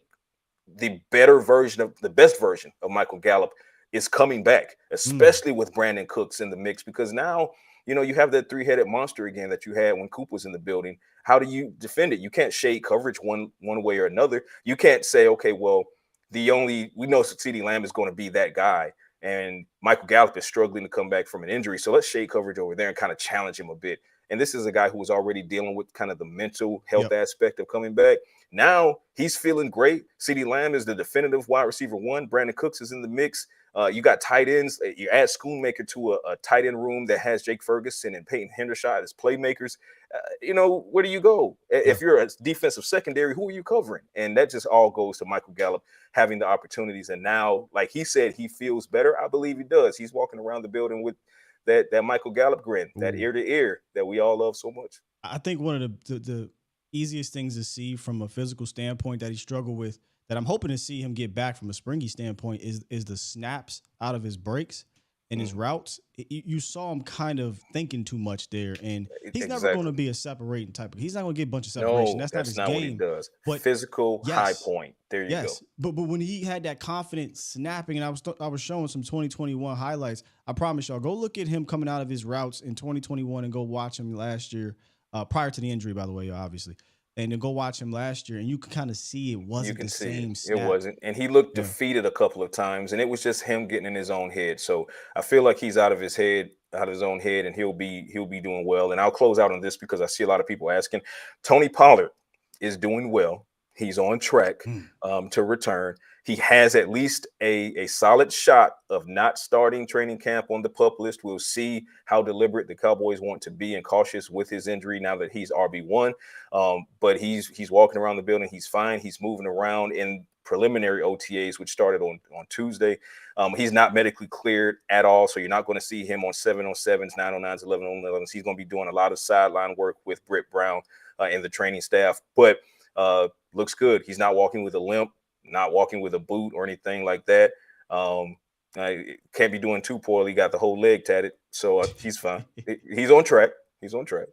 the best version of Michael Gallup is coming back, especially with Brandon Cooks in the mix, because now, you have that three-headed monster again that you had when Coop was in the building. How do you defend it? You can't shade coverage one way or another. You can't say, okay, well, we know CeeDee Lamb is going to be that guy, and Michael Gallup is struggling to come back from an injury. So let's shade coverage over there and kind of challenge him a bit. And this is a guy who was already dealing with kind of the mental health aspect of coming back. Now he's feeling great. CeeDee Lamb is the definitive wide receiver one. Brandon Cooks is in the mix. You got tight ends. You add Schoonmaker to a tight end room that has Jake Ferguson and Peyton Hendershot as playmakers. Where do you go? If you're a defensive secondary, who are you covering? And that just all goes to Michael Gallup having the opportunities. And now, like he said, he feels better. I believe he does. He's walking around the building with that Michael Gallup grin, that ear to ear that we all love so much. I think one of the easiest things to see from a physical standpoint that he struggled with, that I'm hoping to see him get back from a springy standpoint, is the snaps out of his breaks. and his routes, you saw him kind of thinking too much there, and he's never Exactly. going to be a separating type of. He's not going to get a bunch of separation. No, That's that's not not his what he game. does. But Physical, high yes, point. There you go. yes, but when he had that confidence snapping, and I was showing some 2021 highlights. I promise y'all, go look at him coming out of his routes in 2021 and go watch him last year, prior to the injury, by the way, obviously. And then go watch him last year, and you can kind of see it wasn't the same snap. It wasn't. And he looked defeated a couple of times, and it was just him getting in his own head. So I feel like he's out of his own head, and he'll be doing well. And I'll close out on this because I see a lot of people asking. Tony Pollard is doing well. He's on track to return. He has at least a solid shot of not starting training camp on the PUP list. We'll see how deliberate the Cowboys want to be and cautious with his injury now that he's RB1. But he's walking around the building. He's fine. He's moving around in preliminary OTAs, which started on Tuesday. He's not medically cleared at all, so you're not going to see him on 7-on-7s, 9-on-9s, 11-on-11s. He's going to be doing a lot of sideline work with Britt Brown and the training staff. But looks good. He's not walking with a limp, not walking with a boot or anything like that. Can't be doing too poorly. Got the whole leg tatted, so he's fine. He's on track. He's on track.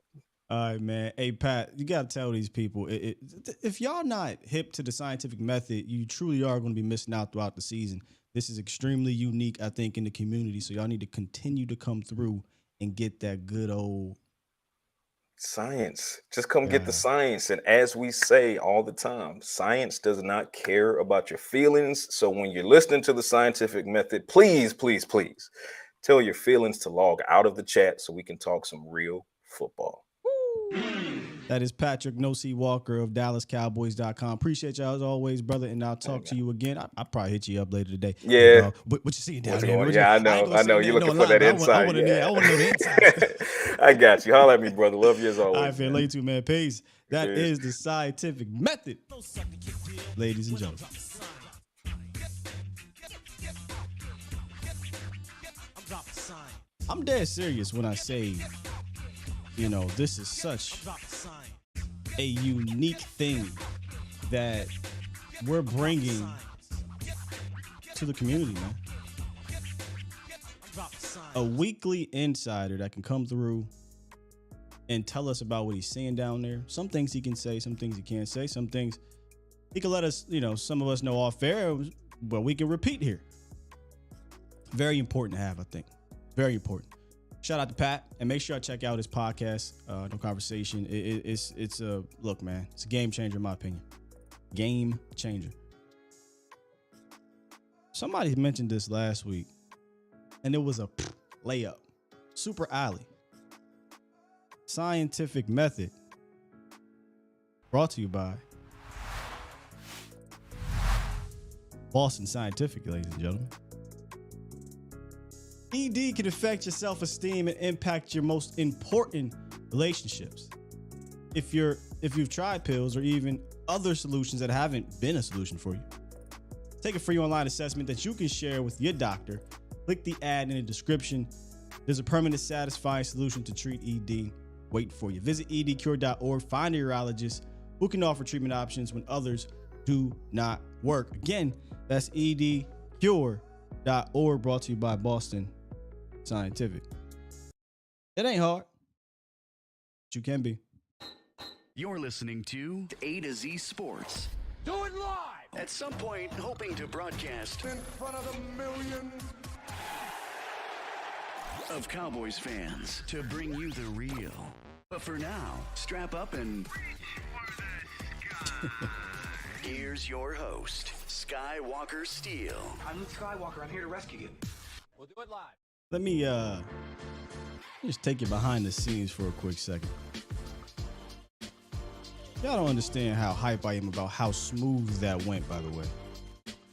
All right, man. Hey, Pat, you got to tell these people, if y'all not hip to the scientific method, you truly are going to be missing out throughout the season. This is extremely unique, I think, in the community, so y'all need to continue to come through and get that good old science. Just come get the science. And as we say all the time, science does not care about your feelings. So when you're listening to the scientific method, please, please, please tell your feelings to log out of the chat so we can talk some real football. That is Patrick No C Walker of DallasCowboys.com. Appreciate y'all as always, brother, and I'll talk to you again. I'll probably hit you up later today. Yeah. What you seeing down there? Yeah, I know. You're looking for that insight. I want to know the insight. I got you. Holler at me, brother. Love you as always. All right, fam. Love you too, man. Peace. That is the scientific method, ladies and gentlemen. I'm dead serious when I say, this is such a unique thing that we're bringing to the community, man. A weekly insider that can come through and tell us about what he's seeing down there. Some things he can say, some things he can't say, some things he can let us, some of us know off air, but we can repeat here. Very important to have, I think. Very important. Shout out to Pat, and make sure I check out his podcast, No Conversation. It's a look, man. It's a game changer in my opinion. Game changer. Somebody mentioned this last week, and it was a layup. Super alley. Scientific method. Brought to you by Boston Scientific, ladies and gentlemen. ED can affect your self-esteem and impact your most important relationships. If you've tried pills or even other solutions that haven't been a solution for you, take a free online assessment that you can share with your doctor. Click the ad in the description. There's a permanent, satisfying solution to treat ED waiting for you. Visit edcure.org. Find a urologist who can offer treatment options when others do not work. Again, that's edcure.org, brought to you by Boston Scientific. It ain't hard, but you can be. You're listening to A to Z Sports. Do it live! At some point, hoping to broadcast In front of the millions of Cowboys fans to bring you the real. But for now, strap up and here's your host, Skywalker Steele. I'm Luke Skywalker. I'm here to rescue you. We'll do it live. Let me just take you behind the scenes for a quick second. Y'all don't understand how hype I am about how smooth that went, by the way.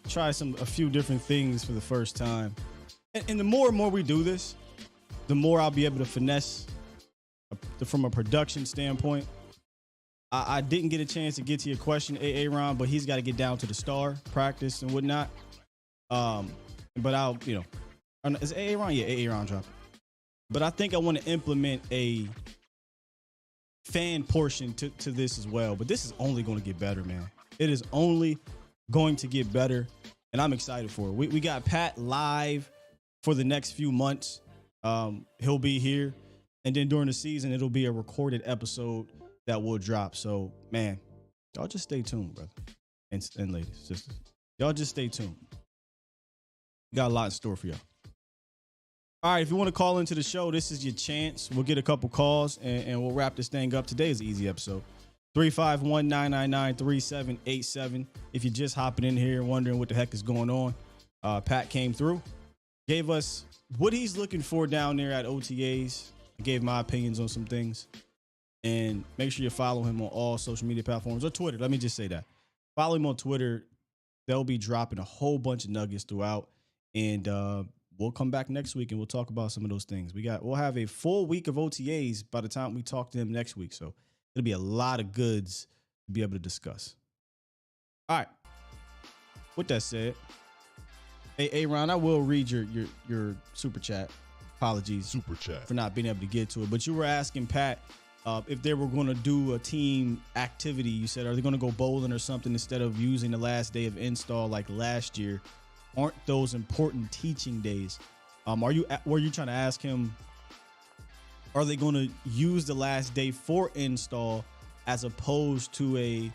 Try a few different things for the first time. And the more and more we do this, the more I'll be able to finesse from a production standpoint. I didn't get a chance to get to your question, Aaron, but he's got to get down to the star practice and whatnot. But I'll, is Aaron? Yeah, Aaron dropped. But I think I want to implement a fan portion to this as well. But this is only going to get better, man. It is only going to get better, and I'm excited for it. We got Pat live for the next few months. He'll be here. And then during the season, it'll be a recorded episode that will drop. So, man, y'all just stay tuned, brother. And ladies, sisters. Y'all just stay tuned. We got a lot in store for y'all. All right, if you want to call into the show, this is your chance. We'll get a couple calls, and we'll wrap this thing up. Today is an easy episode. 351-999-3787. If you're just hopping in here and wondering what the heck is going on, Pat came through, gave us what he's looking for down there at OTAs. I gave my opinions on some things. And make sure you follow him on all social media platforms or Twitter. Let me just say that. Follow him on Twitter. They'll be dropping a whole bunch of nuggets throughout. And we'll come back next week and we'll talk about some of those things. We'll have a full week of OTAs by the time we talk to him next week. So it'll be a lot of goods to be able to discuss. All right. With that said, hey, Ron, I will read your super chat. Apologies Super chat. for not being able to get to it. But you were asking Pat if they were going to do a team activity. You said, are they going to go bowling or something instead of using the last day of install like last year? Aren't those important teaching days? Were you trying to ask him, are they going to use the last day for install as opposed to a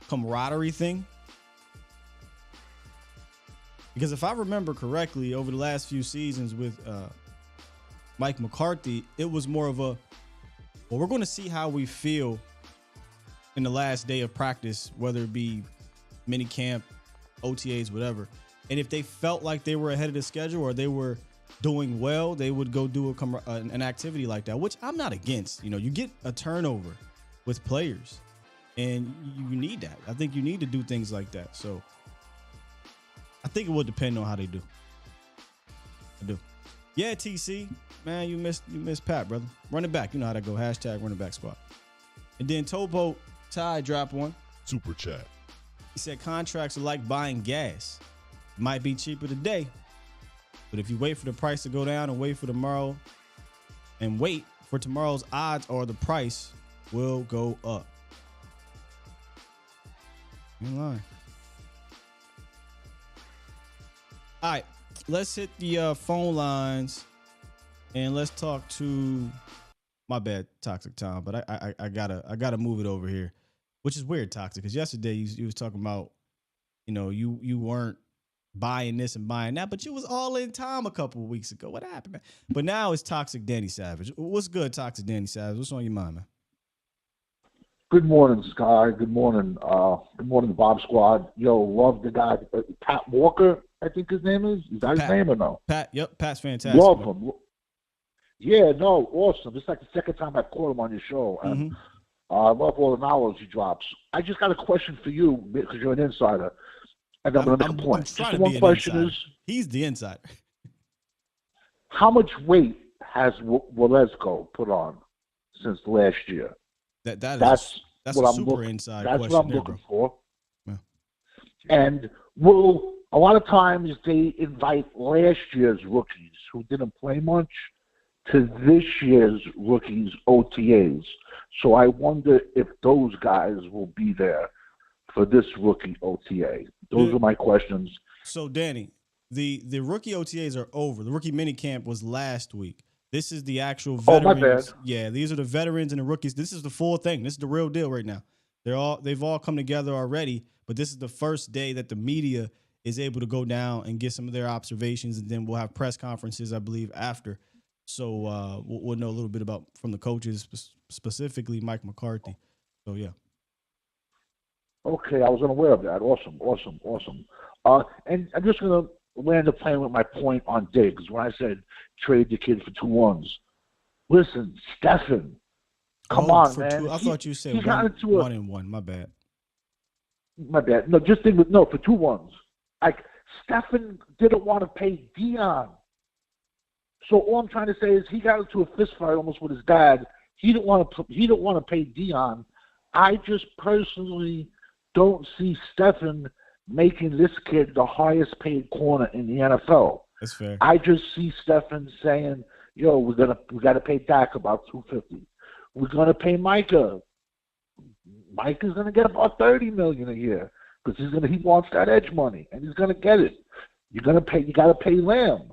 camaraderie thing? Because if I remember correctly, over the last few seasons with Mike McCarthy, it was more of a, well, we're going to see how we feel in the last day of practice, whether it be mini camp, OTAs, whatever. And if they felt like they were ahead of the schedule or they were doing well, they would go do an activity like that, which I'm not against. You know, you get a turnover with players and you need that. I think you need to do things like that. So I think it will depend on how they do. I do. Yeah, TC, man, you missed Pat, brother. Running back, you know how that go. Hashtag running back squad. And then Topo Ty dropped one. Super chat. He said contracts are like buying gas. Might be cheaper today, but if you wait for the price to go down and wait for tomorrow and wait for tomorrow's odds or the price will go up. In line. All right, let's hit the phone lines and let's talk to, my bad, Toxic Tom, but I gotta move it over here, which is weird, Toxic, because yesterday you was talking about, you know, you weren't buying this and buying that, but you was all in Tom a couple of weeks ago. What happened, man? But now it's Toxic Danny Savage. What's good, Toxic Danny Savage? What's on your mind, man? Good morning, Sky. Good morning. Good morning, Bob Squad. Yo, love the guy, Pat Walker, I think his name is. Is that his name or no? Pat, yep, Pat's fantastic. Love him. Yeah, no, awesome. It's like the second time I've caught him on your show. And I love all the knowledge he drops. I just got a question for you because you're an insider. And I'm going to make a point. Just one question is, he's the insider. How much weight has Waletzko put on since last year? That's what I'm looking for. Yeah. And a lot of times they invite last year's rookies who didn't play much to this year's rookies OTAs. So I wonder if those guys will be there for this rookie OTA. Those are my questions. So, Danny, the rookie OTAs are over. The rookie minicamp was last week. This is the actual veterans. Oh, my bad. Yeah, these are the veterans and the rookies. This is the full thing. This is the real deal right now. They've all come together already, but this is the first day that the media is able to go down and get some of their observations, and then we'll have press conferences, I believe, after. So we'll know a little bit about from the coaches, specifically Mike McCarthy. So, yeah. Okay, I was unaware of that. Awesome. And I'm just going to land the plane with my point on Diggs when I said trade the kid for 2 ones. Listen, Stephen, come on, man. I thought you said 1-1. My bad. No, just think for 2 ones. Like, Stephen didn't want to pay Dion. So all I'm trying to say is he got into a fist fight almost with his dad. He didn't want to pay Dion. I just personally don't see Stephen making this kid the highest paid corner in the NFL. That's fair. I just see Stephen saying, "Yo, we got to pay Dak about $250. We're gonna pay Micah. Micah's gonna get about $30 million a year because he wants that edge money and he's gonna get it. You got to pay Lamb.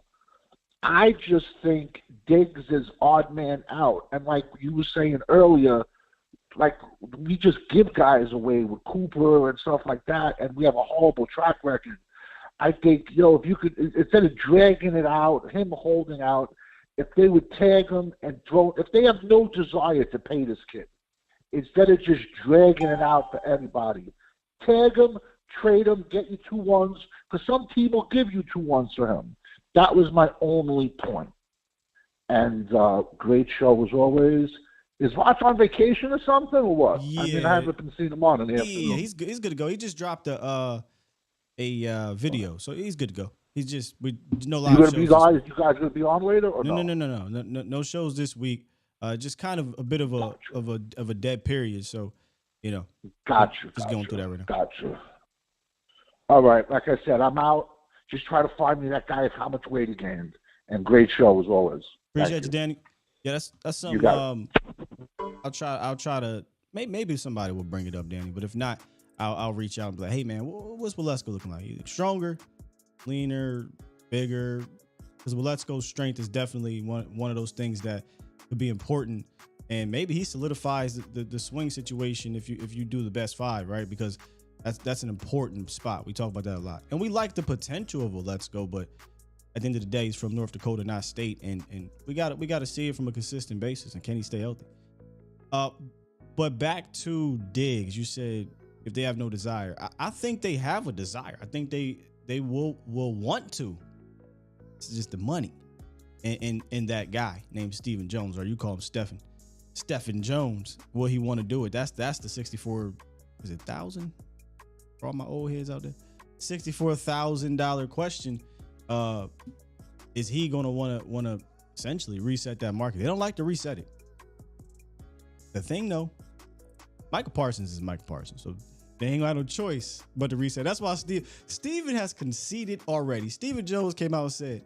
I just think Diggs is odd man out. And like you were saying earlier, like we just give guys away with Cooper and stuff like that, and we have a horrible track record. I think, if you could, instead of dragging it out, him holding out, if they would tag him and throw, if they have no desire to pay this kid, instead of just dragging it out for everybody, tag him, trade him, get you 2 ones, because some team will give you 2 ones for him. That was my only point. And great show as always. Is Voch on vacation or something or what? Yeah. I mean, I haven't been seeing him on in the afternoon. Yeah, he's good. He's good to go. He just dropped a video, so he's good to go. He's just no live shows. You guys gonna be on later or no? No shows this week. Just kind of a bit of a dead period. So, Gotcha. Just going through that right now. Gotcha. All right, like I said, I'm out. Just try to find me that guy how much weight he gained. And great show as always. Appreciate you, Danny. Yeah, that's something. I'll try to. Maybe somebody will bring it up, Danny. But if not, I'll reach out and be like, hey man, what's Waletzko looking like? Either stronger, leaner, bigger? Because Waletzko's strength is definitely one of those things that could be important. And maybe he solidifies the swing situation if you do the best 5, right? Because that's an important spot. We talk about that a lot. And we like the potential of Waletzko, but at the end of the day, he's from North Dakota, not state, and we got to see it from a consistent basis. And can he stay healthy? But back to Diggs, you said if they have no desire, I think they have a desire. I think they will want to. It's just the money, and that guy named Stephen Jones, or you call him Stephen Jones. Will he want to do it? That's the 64. Is it $1,000? For all my old heads out there, $64,000 question. Is he gonna want to essentially reset that market? They don't like to reset it. The thing though, Michael Parsons is Michael Parsons, so they ain't got no choice but to reset. That's why Steven has conceded already. Stephen Jones came out and said,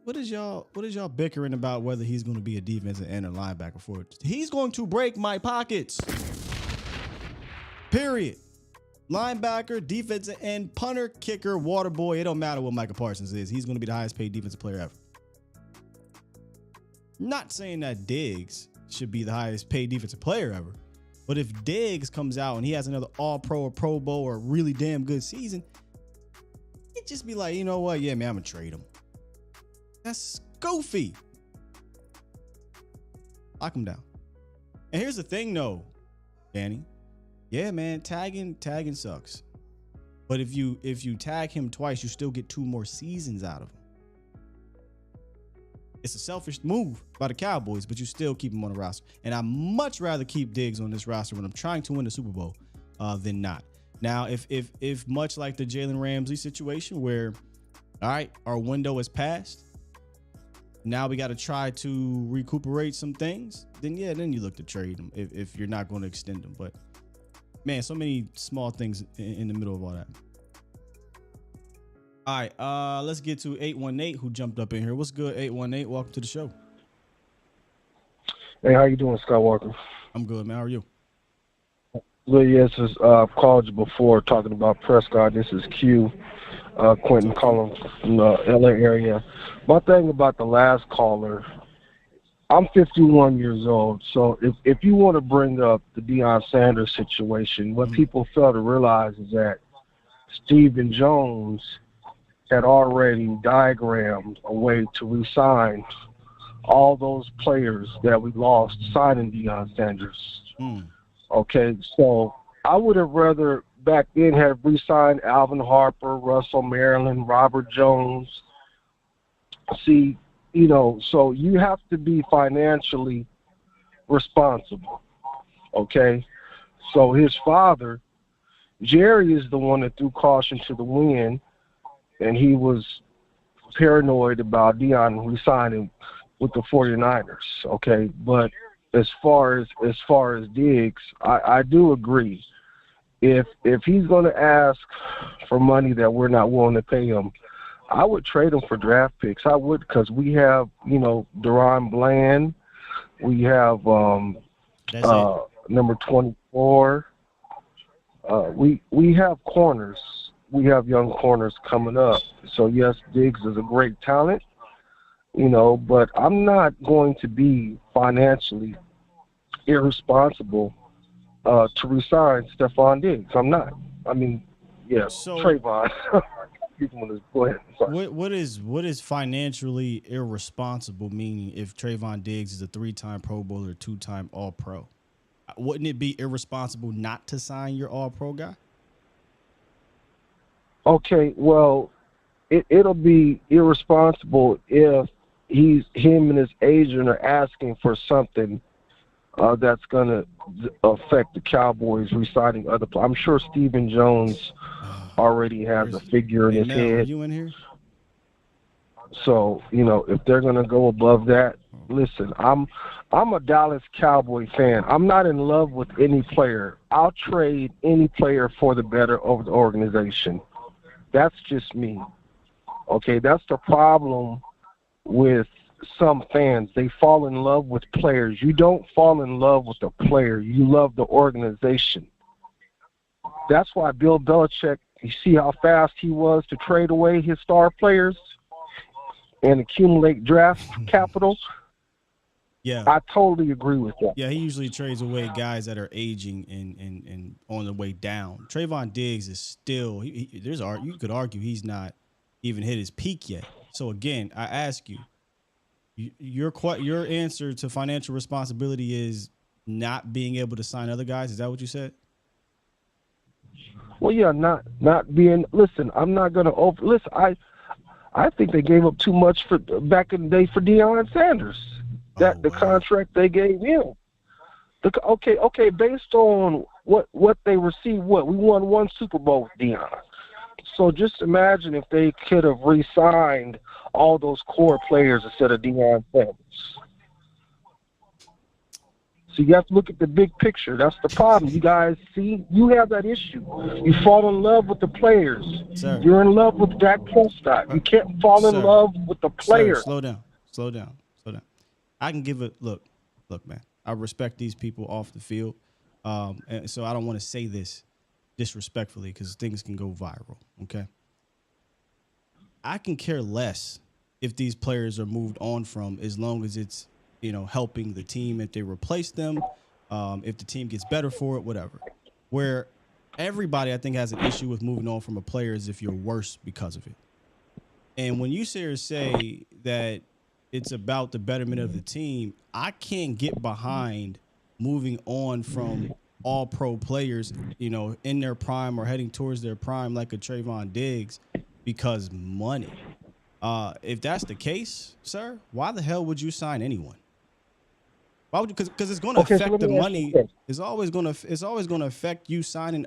"What is y'all bickering about whether he's going to be a defensive end or linebacker for it? He's going to break my pockets. Period. Linebacker, defensive end, punter, kicker, water boy. It don't matter what Michael Parsons is. He's going to be the highest paid defensive player ever. Not saying that Diggs should be the highest paid defensive player ever. But if Diggs comes out and he has another all-pro or Pro Bowl or a really damn good season, he'd just be like, you know what? Yeah, man, I'm going to trade him. That's goofy. Lock him down. And here's the thing, though, Danny. Yeah, man, tagging sucks. But if you tag him twice, you still get 2 more seasons out of him. It's a selfish move by the Cowboys, but you still keep him on the roster. And I'd much rather keep Diggs on this roster when I'm trying to win the Super Bowl than not. Now, if much like the Jalen Ramsey situation where, all right, our window is passed, now we got to try to recuperate some things, then you look to trade him if you're not going to extend him. But man, so many small things in the middle of all that. All right, let's get to 818 who jumped up in here. What's good, 818? Welcome to the show. Hey, how you doing, Skywalker? I'm good, man. How are you? Well, yes, I've called you before talking about Prescott. This is Q, Quentin calling from the LA area. My thing about the last caller, I'm 51 years old, so if you want to bring up the Deion Sanders situation, what people fail to realize is that Stephen Jones had already diagrammed a way to re-sign all those players that we lost signing Deion Sanders. Okay, so I would have rather back then have re-signed Alvin Harper, Russell Maryland, Robert Jones. See, so you have to be financially responsible, okay? So his father, Jerry, is the one that threw caution to the wind, and he was paranoid about Deion resigning with the 49ers, okay? But as far as Diggs, I do agree. If he's going to ask for money that we're not willing to pay him, I would trade him for draft picks. I would, because we have, Deron Bland. We have number 24. We have corners. We have young corners coming up. So, yes, Diggs is a great talent. but I'm not going to be financially irresponsible to resign Stephon Diggs. I'm not. I mean, yeah, So Trayvon. Go ahead. Sorry. what is financially irresponsible meaning if Trayvon Diggs is a 3-time Pro Bowler, 2-time All-Pro? Wouldn't it be irresponsible not to sign your All-Pro guy? Okay, well, it'll be irresponsible if him and his agent are asking for something that's going to affect the Cowboys re-signing other players. I'm sure Stephen Jones already has a figure in his Mel, head. are you in here? So, if they're going to go above that, listen, I'm a Dallas Cowboy fan. I'm not in love with any player. I'll trade any player for the better of the organization. That's just me. Okay, that's the problem with some fans. They fall in love with players. You don't fall in love with the player. You love the organization. That's why Bill Belichick, you see how fast he was to trade away his star players and accumulate draft capital? Yeah. I totally agree with that. Yeah, he usually trades away guys that are aging and on the way down. Trayvon Diggs is still you could argue he's not even hit his peak yet. So again, I ask you, your answer to financial responsibility is not being able to sign other guys. Is that what you said? Well, yeah, not being. Listen, I'm not going to listen. I think they gave up too much for back in the day for Deion Sanders. The contract they gave him. Okay, based on what they received, we won 1 Super Bowl with Deion. So just imagine if they could have re-signed all those core players instead of Deion Sanders. So you have to look at the big picture. That's the problem. You guys see, you have that issue. You fall in love with the players. Sir. You're in love with Dak Prescott. You can't fall in love with the player. Sir, slow down. I can give it. Look, man. I respect these people off the field, and so I don't want to say this disrespectfully because things can go viral. Okay. I can care less if these players are moved on from, as long as it's helping the team, if they replace them, if the team gets better for it, whatever. Where everybody, I think, has an issue with moving on from a player is if you're worse because of it. And when you say that it's about the betterment of the team, I can't get behind moving on from all-pro players, in their prime or heading towards their prime like a Trayvon Diggs because money. If that's the case, sir, why the hell would you sign anyone? Why would you? Because it's going to affect the money. It's always going to affect you signing,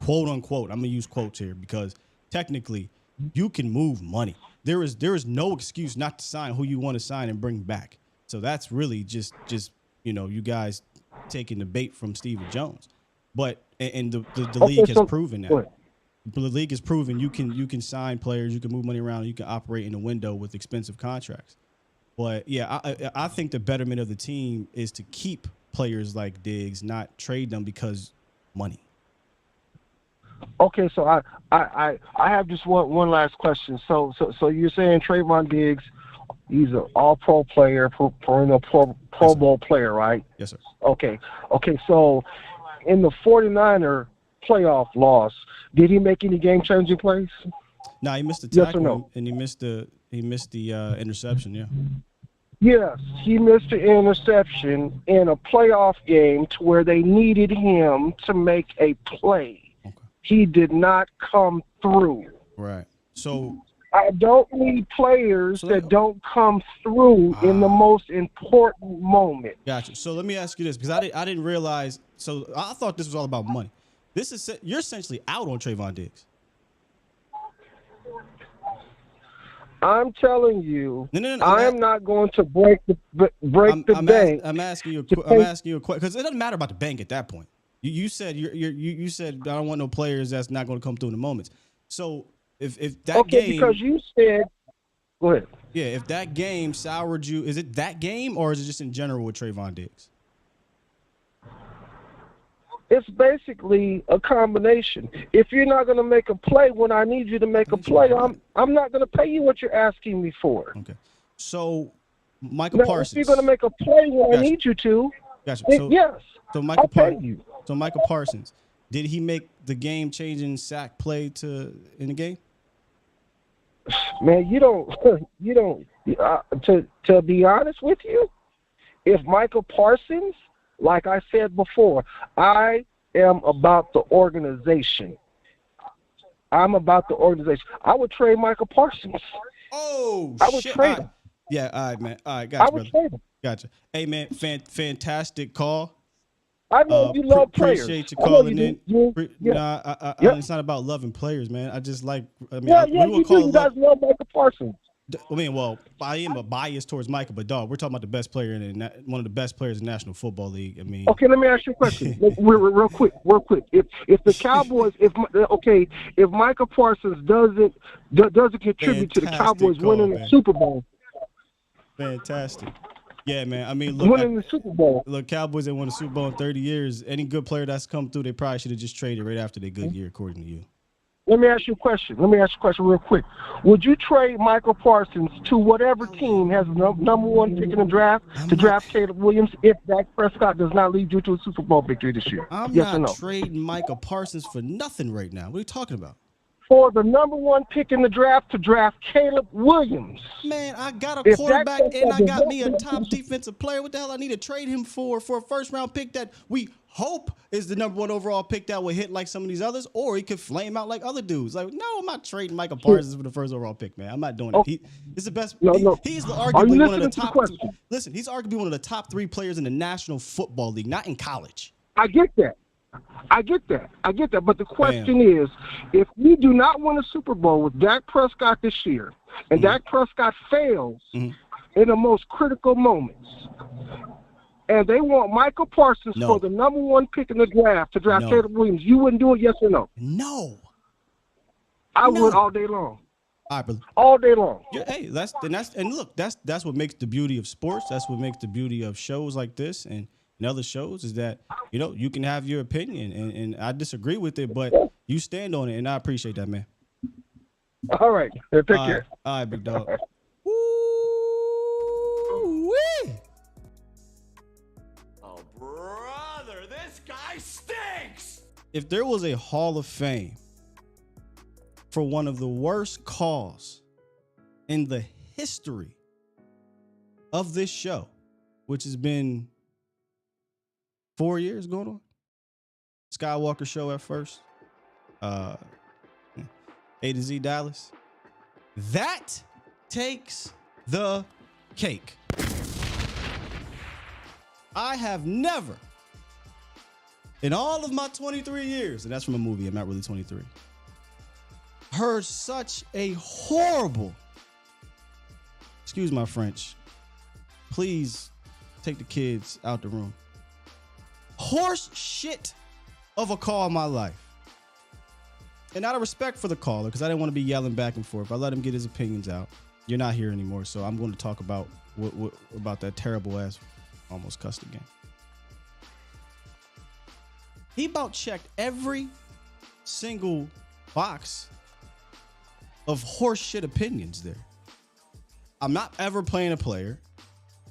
quote unquote. I'm going to use quotes here because technically you can move money. There is no excuse not to sign who you want to sign and bring back. So that's really just you guys taking the bait from Stephen Jones. But and the league has proven that. The league has proven you can sign players, you can move money around, you can operate in a window with expensive contracts. But yeah, I think the betterment of the team is to keep players like Diggs, not trade them because money. Okay, so I have just one last question. So you're saying Trayvon Diggs, he's an all-pro player, perennial Pro Bowl player, right? Yes, sir. Okay. So in the 49er playoff loss, did he make any game-changing plays? No, he missed the tackle, yes or no? And he missed the interception. Yeah. Yes, he missed the interception in a playoff game to where they needed him to make a play. Okay. He did not come through. Right. So I don't need players that don't come through in the most important moment. Gotcha. So let me ask you this, because I didn't realize. So I thought this was all about money. You're essentially out on Trayvon Diggs. I'm telling you, No, I am not going to break the bank. I'm asking you a question because it doesn't matter about the bank at that point. You said you said I don't want no players that's not going to come through in the moments. So if that game, because you said, go ahead. Yeah, if that game soured you, is it that game or is it just in general with Trayvon Diggs? It's basically a combination. If you're not going to make a play when I need you to make a play, I'm not going to pay you what you're asking me for. Okay. So Michael Now, Parsons. if you're going to make a play where Gotcha. I need you to, Gotcha. then So, yes, so Michael I'll pay Parsons. you. So Michael Parsons, did he make the game-changing sack play in the game? Man, to be honest with you, if Michael Parsons, like I said before, I am about the organization. I'm about the organization. I would trade Michael Parsons. Oh, I would shit. trade him. Yeah, all right, man. All right, gotcha, I would brother. trade him. Gotcha. Hey, man, fantastic call. I know you love players. Appreciate you I know calling you in. do. Yeah. Nah, Yep. it's not about loving players, man. I just like. I mean, Yeah, we you would do. call You it guys love Michael Parsons. I mean, well, I am a bias towards Michael, but dog, we're talking about the best player one of the best players in the National Football League. I mean, Okay, let me ask you a question. real quick. If the Cowboys, if Michael Parsons doesn't contribute to the Fantastic Cowboys call, winning man. the Super Bowl, fantastic. Yeah, man. I mean, look, winning the Super Bowl. look, Cowboys ain't won a Super Bowl in 30 years. Any good player that's come through, they probably should have just traded right after their good year, according to you. Let me ask you a question. Real quick. Would you trade Michael Parsons to whatever team has the number one pick in the draft to draft Caleb Williams if Dak Prescott does not lead you to a Super Bowl victory this year? I'm yes or not no? trading Michael Parsons for nothing right now. What are you talking about? For the number one pick in the draft to draft Caleb Williams. Man, I got a If quarterback Dak and I Prescott got me a does top not- defensive player. What the hell I need to trade him for a first-round pick that we hope is the number one overall pick that will hit like some of these others, or he could flame out like other dudes. Like, no, I'm not trading Michael Parsons for the first overall pick, man. I'm not doing it. He's the best. No. He's Are you arguably one of the listening to the top. question? Listen, he's arguably one of the top 3 players in the National Football League, not in college. I get that. But the question is, if we do not win a Super Bowl with Dak Prescott this year, and Dak Prescott fails in the most critical moments, and they want Michael Parsons for the number one pick in the draft to draft Caleb Williams, you wouldn't do it, yes or no? No. I would all day long. All right, brother. All day long. Yeah, hey, that's what makes the beauty of sports. That's what makes the beauty of shows like this and other shows is that, you can have your opinion and I disagree with it, but you stand on it and I appreciate that, man. All right. Take care. All right, big dog. Woo-wee. Oh, brother, this guy stinks! If there was a Hall of Fame for one of the worst calls in the history of this show, which has been 4 years going on. Skywalker show at first. A to Z Dallas. That takes the cake. I have never, in all of my 23 years, and that's from a movie, I'm not really 23, heard such a horrible, excuse my French, please take the kids out the room, horse shit of a call in my life. And out of respect for the caller, because I didn't want to be yelling back and forth, I let him get his opinions out. You're not here anymore, so I'm going to talk about what about that terrible ass, almost cussed again. He about checked every single box of horse shit opinions there. I'm not ever playing a player.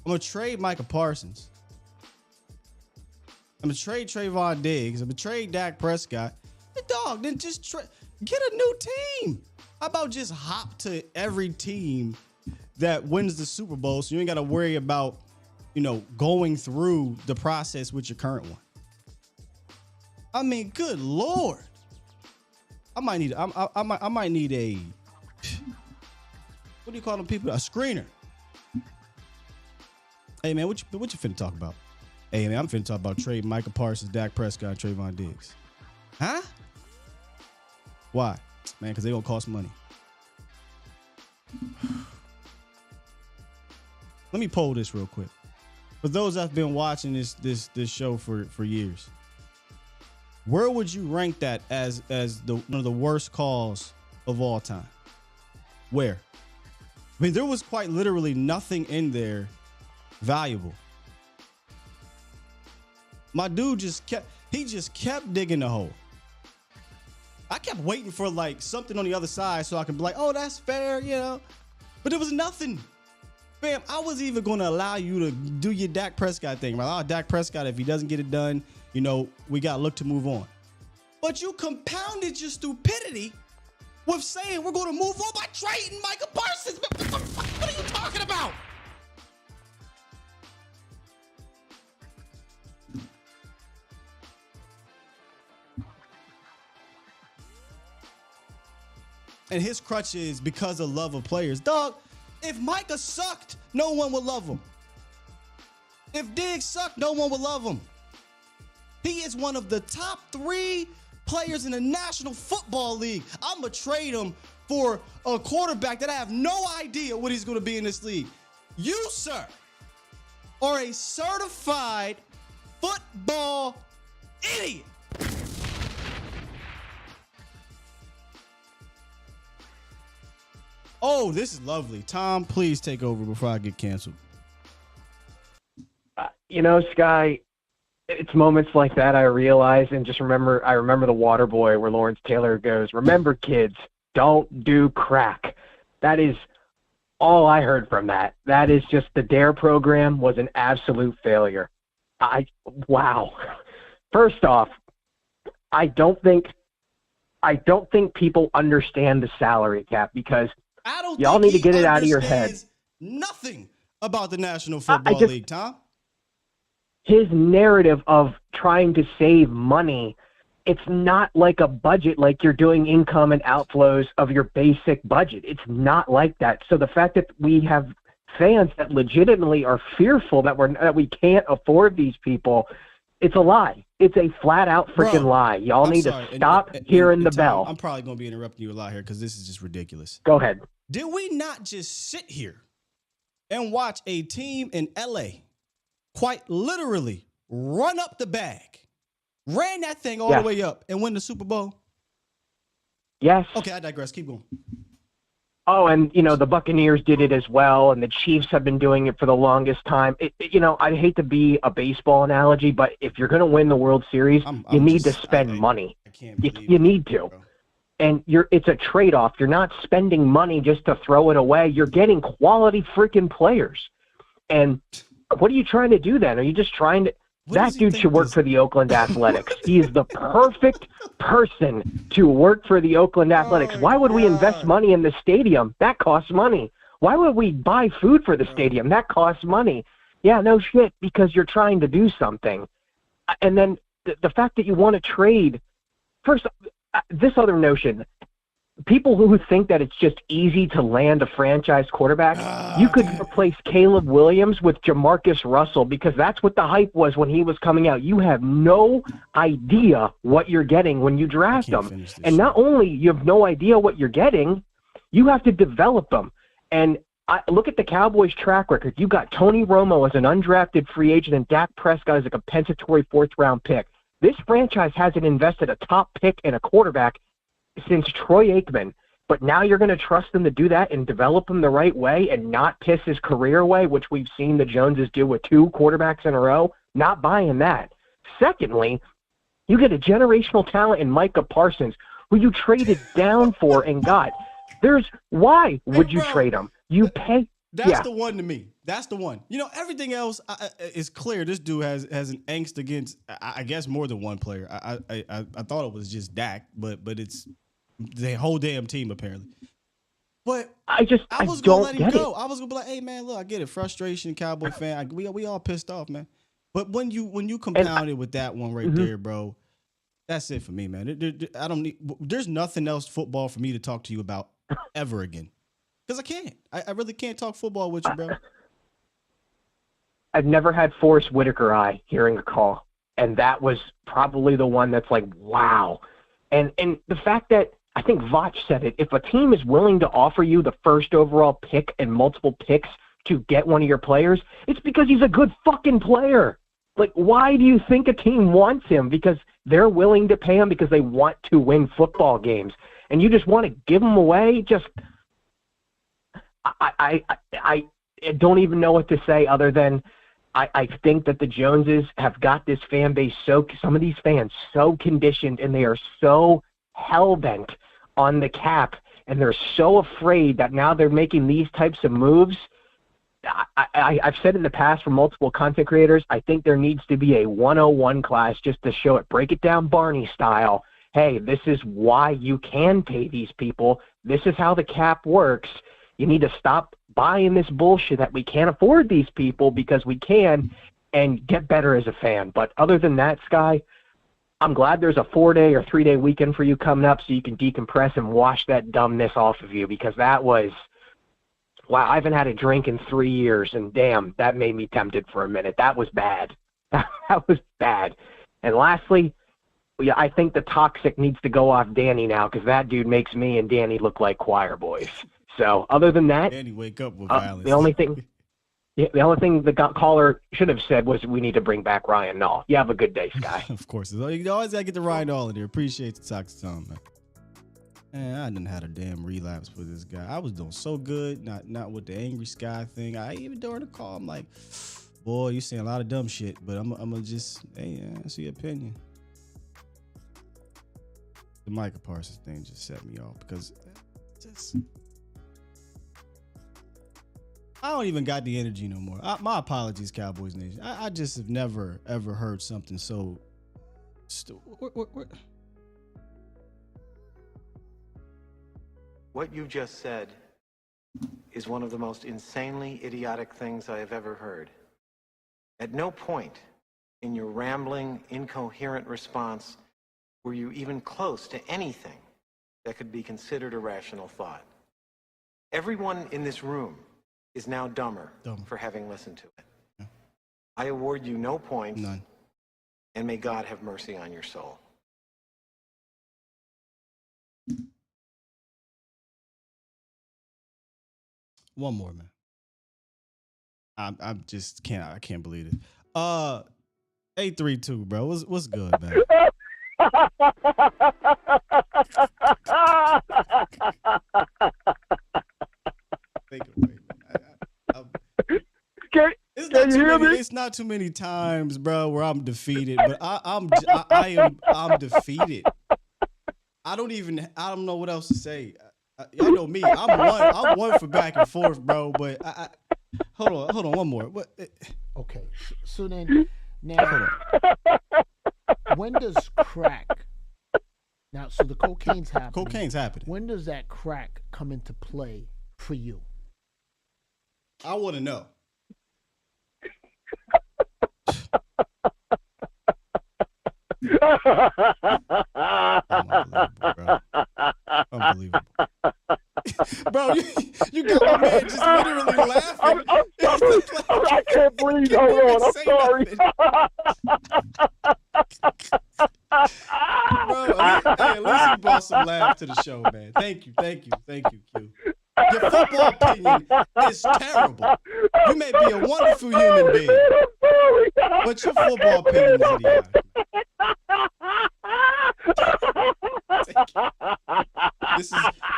I'm going to trade Micah Parsons. I'm going to trade Trayvon Diggs. I'm going to trade Dak Prescott. The dog, then just get a new team. How about just hop to every team that wins the Super Bowl so you ain't got to worry about, going through the process with your current one. I mean, good Lord. I might need a, what do you call them people? A screener. Hey, man, what you finna talk about? Hey, man, I'm finna talk about trade Micah Parsons, Dak Prescott, and Trayvon Diggs. Huh? Why? Man, because they gonna cost money. Let me poll this real quick. For those that have been watching this show for years, where would you rank that as one of the worst calls of all time? Where? I mean, there was quite literally nothing in there valuable. My dude just kept digging the hole. I kept waiting for like something on the other side so I can be like, oh, that's fair, But there was nothing. Fam, I was even going to allow you to do your Dak Prescott thing. Right? Dak Prescott, if he doesn't get it done, we got to look to move on. But you compounded your stupidity with saying we're going to move on by trading Micah Parsons. What are you talking about? And his crutch is because of love of players. Dog, if Micah sucked, no one would love him. If Diggs sucked, no one would love him. He is one of the top 3 players in the National Football League. I'm going to trade him for a quarterback that I have no idea what he's going to be in this league. You, sir, are a certified football idiot. Oh, this is lovely. Tom, please take over before I get canceled. Sky, it's moments like that I realize and just remember. I remember the Water Boy where Lawrence Taylor goes, "Remember, kids, don't do crack." That is all I heard from that. That is just the DARE program was an absolute failure. Wow. First off, I don't think people understand the salary cap because y'all need to get it out of your head. Nothing about the National Football League, Tom. His narrative of trying to save money, it's not like a budget like you're doing income and outflows of your basic budget. It's not like that. So the fact that we have fans that legitimately are fearful that we can't afford these people, it's a lie. It's a flat-out freaking lie. Y'all need to stop hearing the bell. I'm probably going to be interrupting you a lot here because this is just ridiculous. Go ahead. Did we not just sit here and watch a team in L.A. quite literally run up the bag, ran that thing all the way up, and win the Super Bowl? Yes. Okay, I digress. Keep going. Oh, and, the Buccaneers did it as well, and the Chiefs have been doing it for the longest time. I hate to be a baseball analogy, but if you're going to win the World Series, you need to spend money. You need to. Bro. And it's a trade-off. You're not spending money just to throw it away. You're getting quality freaking players. And what are you trying to do then? Are you just trying to – that dude should work for the Oakland Athletics. He is the perfect person to work for the Oakland Athletics. Why would we invest money in the stadium? That costs money. Why would we buy food for the stadium? That costs money. Yeah, no shit, because you're trying to do something. And then the fact that you want to trade – first, this other notion – people who think that it's just easy to land a franchise quarterback, you could replace Caleb Williams with Jamarcus Russell because that's what the hype was when he was coming out. You have no idea what you're getting when you draft them. And not only you have no idea what you're getting, you have to develop them. And look at the Cowboys' track record. You got Tony Romo as an undrafted free agent and Dak Prescott as a compensatory 4th-round pick. This franchise hasn't invested a top pick in a quarterback since Troy Aikman, but now you're going to trust them to do that and develop him the right way and not piss his career away, which we've seen the Joneses do with 2 quarterbacks in a row. Not buying that. Secondly, you get a generational talent in Micah Parsons, who you traded down for and got. Why would you trade him? You pay. That's the one to me. That's the one. Everything else is clear. This dude has an angst against, I guess, more than one player. I thought it was just Dak, but it's the whole damn team apparently. But I was gonna let him go. I was gonna be like, hey man, look, I get it. Frustration, Cowboy fan. We all pissed off, man. But when you compound it with that one right there, bro, that's it for me, man. I don't need. There's nothing else football for me to talk to you about ever again. Because I can't. I really can't talk football with you, bro. I've never had Forrest Whitaker eye hearing a call. And that was probably the one that's like, wow. And the fact that I think Vach said it, if a team is willing to offer you the 1st overall pick and multiple picks to get one of your players, it's because he's a good fucking player. Like, why do you think a team wants him? Because they're willing to pay him because they want to win football games. And you just want to give him away? Just – I don't even know what to say other than I think that the Joneses have got this fan base some of these fans so conditioned and they are so hell-bent on the cap and they're so afraid that now they're making these types of moves. I've said in the past for multiple content creators, I think there needs to be a 101 class just to show it. Break it down Barney style. Hey, this is why you can pay these people. This is how the cap works. You need to stop buying this bullshit that we can't afford these people because we can, and get better as a fan. But other than that, Sky, I'm glad there's a 4-day or 3-day weekend for you coming up so you can decompress and wash that dumbness off of you, because that was, wow, I haven't had a drink in 3 years, and damn, that made me tempted for a minute. That was bad. That was bad. And lastly, yeah, I think the toxic needs to go off Danny now, because that dude makes me and Danny look like choir boys. So other than that, Danny, wake up with violence. The only thing the caller should have said was we need to bring back Ryan Nall. You have a good day, Sky. Of course. You always got to get the Ryan Nall in there. Appreciate the toxic tone, man. Man, I didn't had a damn relapse with this guy. I was doing so good, not with the angry Sky thing. Even during the call, I'm like, boy, you saying a lot of dumb shit, but I'm gonna just, hey, that's your opinion. The Micah Parsons thing just set me off because I don't even got the energy no more. My apologies, Cowboys Nation. I just have never, ever heard something so... What you just said is one of the most insanely idiotic things I have ever heard. At no point in your rambling, incoherent response were you even close to anything that could be considered a rational thought. Everyone in this room is now dumber for having listened to it. Yeah. I award you no points. None. And may God have mercy on your soul. One more, man. I just can't believe it. 832, bro. What's good, man? It's not too many times, bro, where I'm defeated, but I'm defeated. I don't know what else to say. Y'all know me. I'm one for back and forth, bro. But hold on, one more. What? Okay, so then now, when does crack? Now, so the cocaine's happening. Cocaine's happening. When does that crack come into play for you? I want to know. Unbelievable. Bro, you got my man just literally laughing. I can't breathe. Hold on. I'm sorry. Bro, at least you brought some laugh to the show, man. Thank you, Q. Your football opinion is terrible. You may be a wonderful human being, but your football opinion is idiotic. This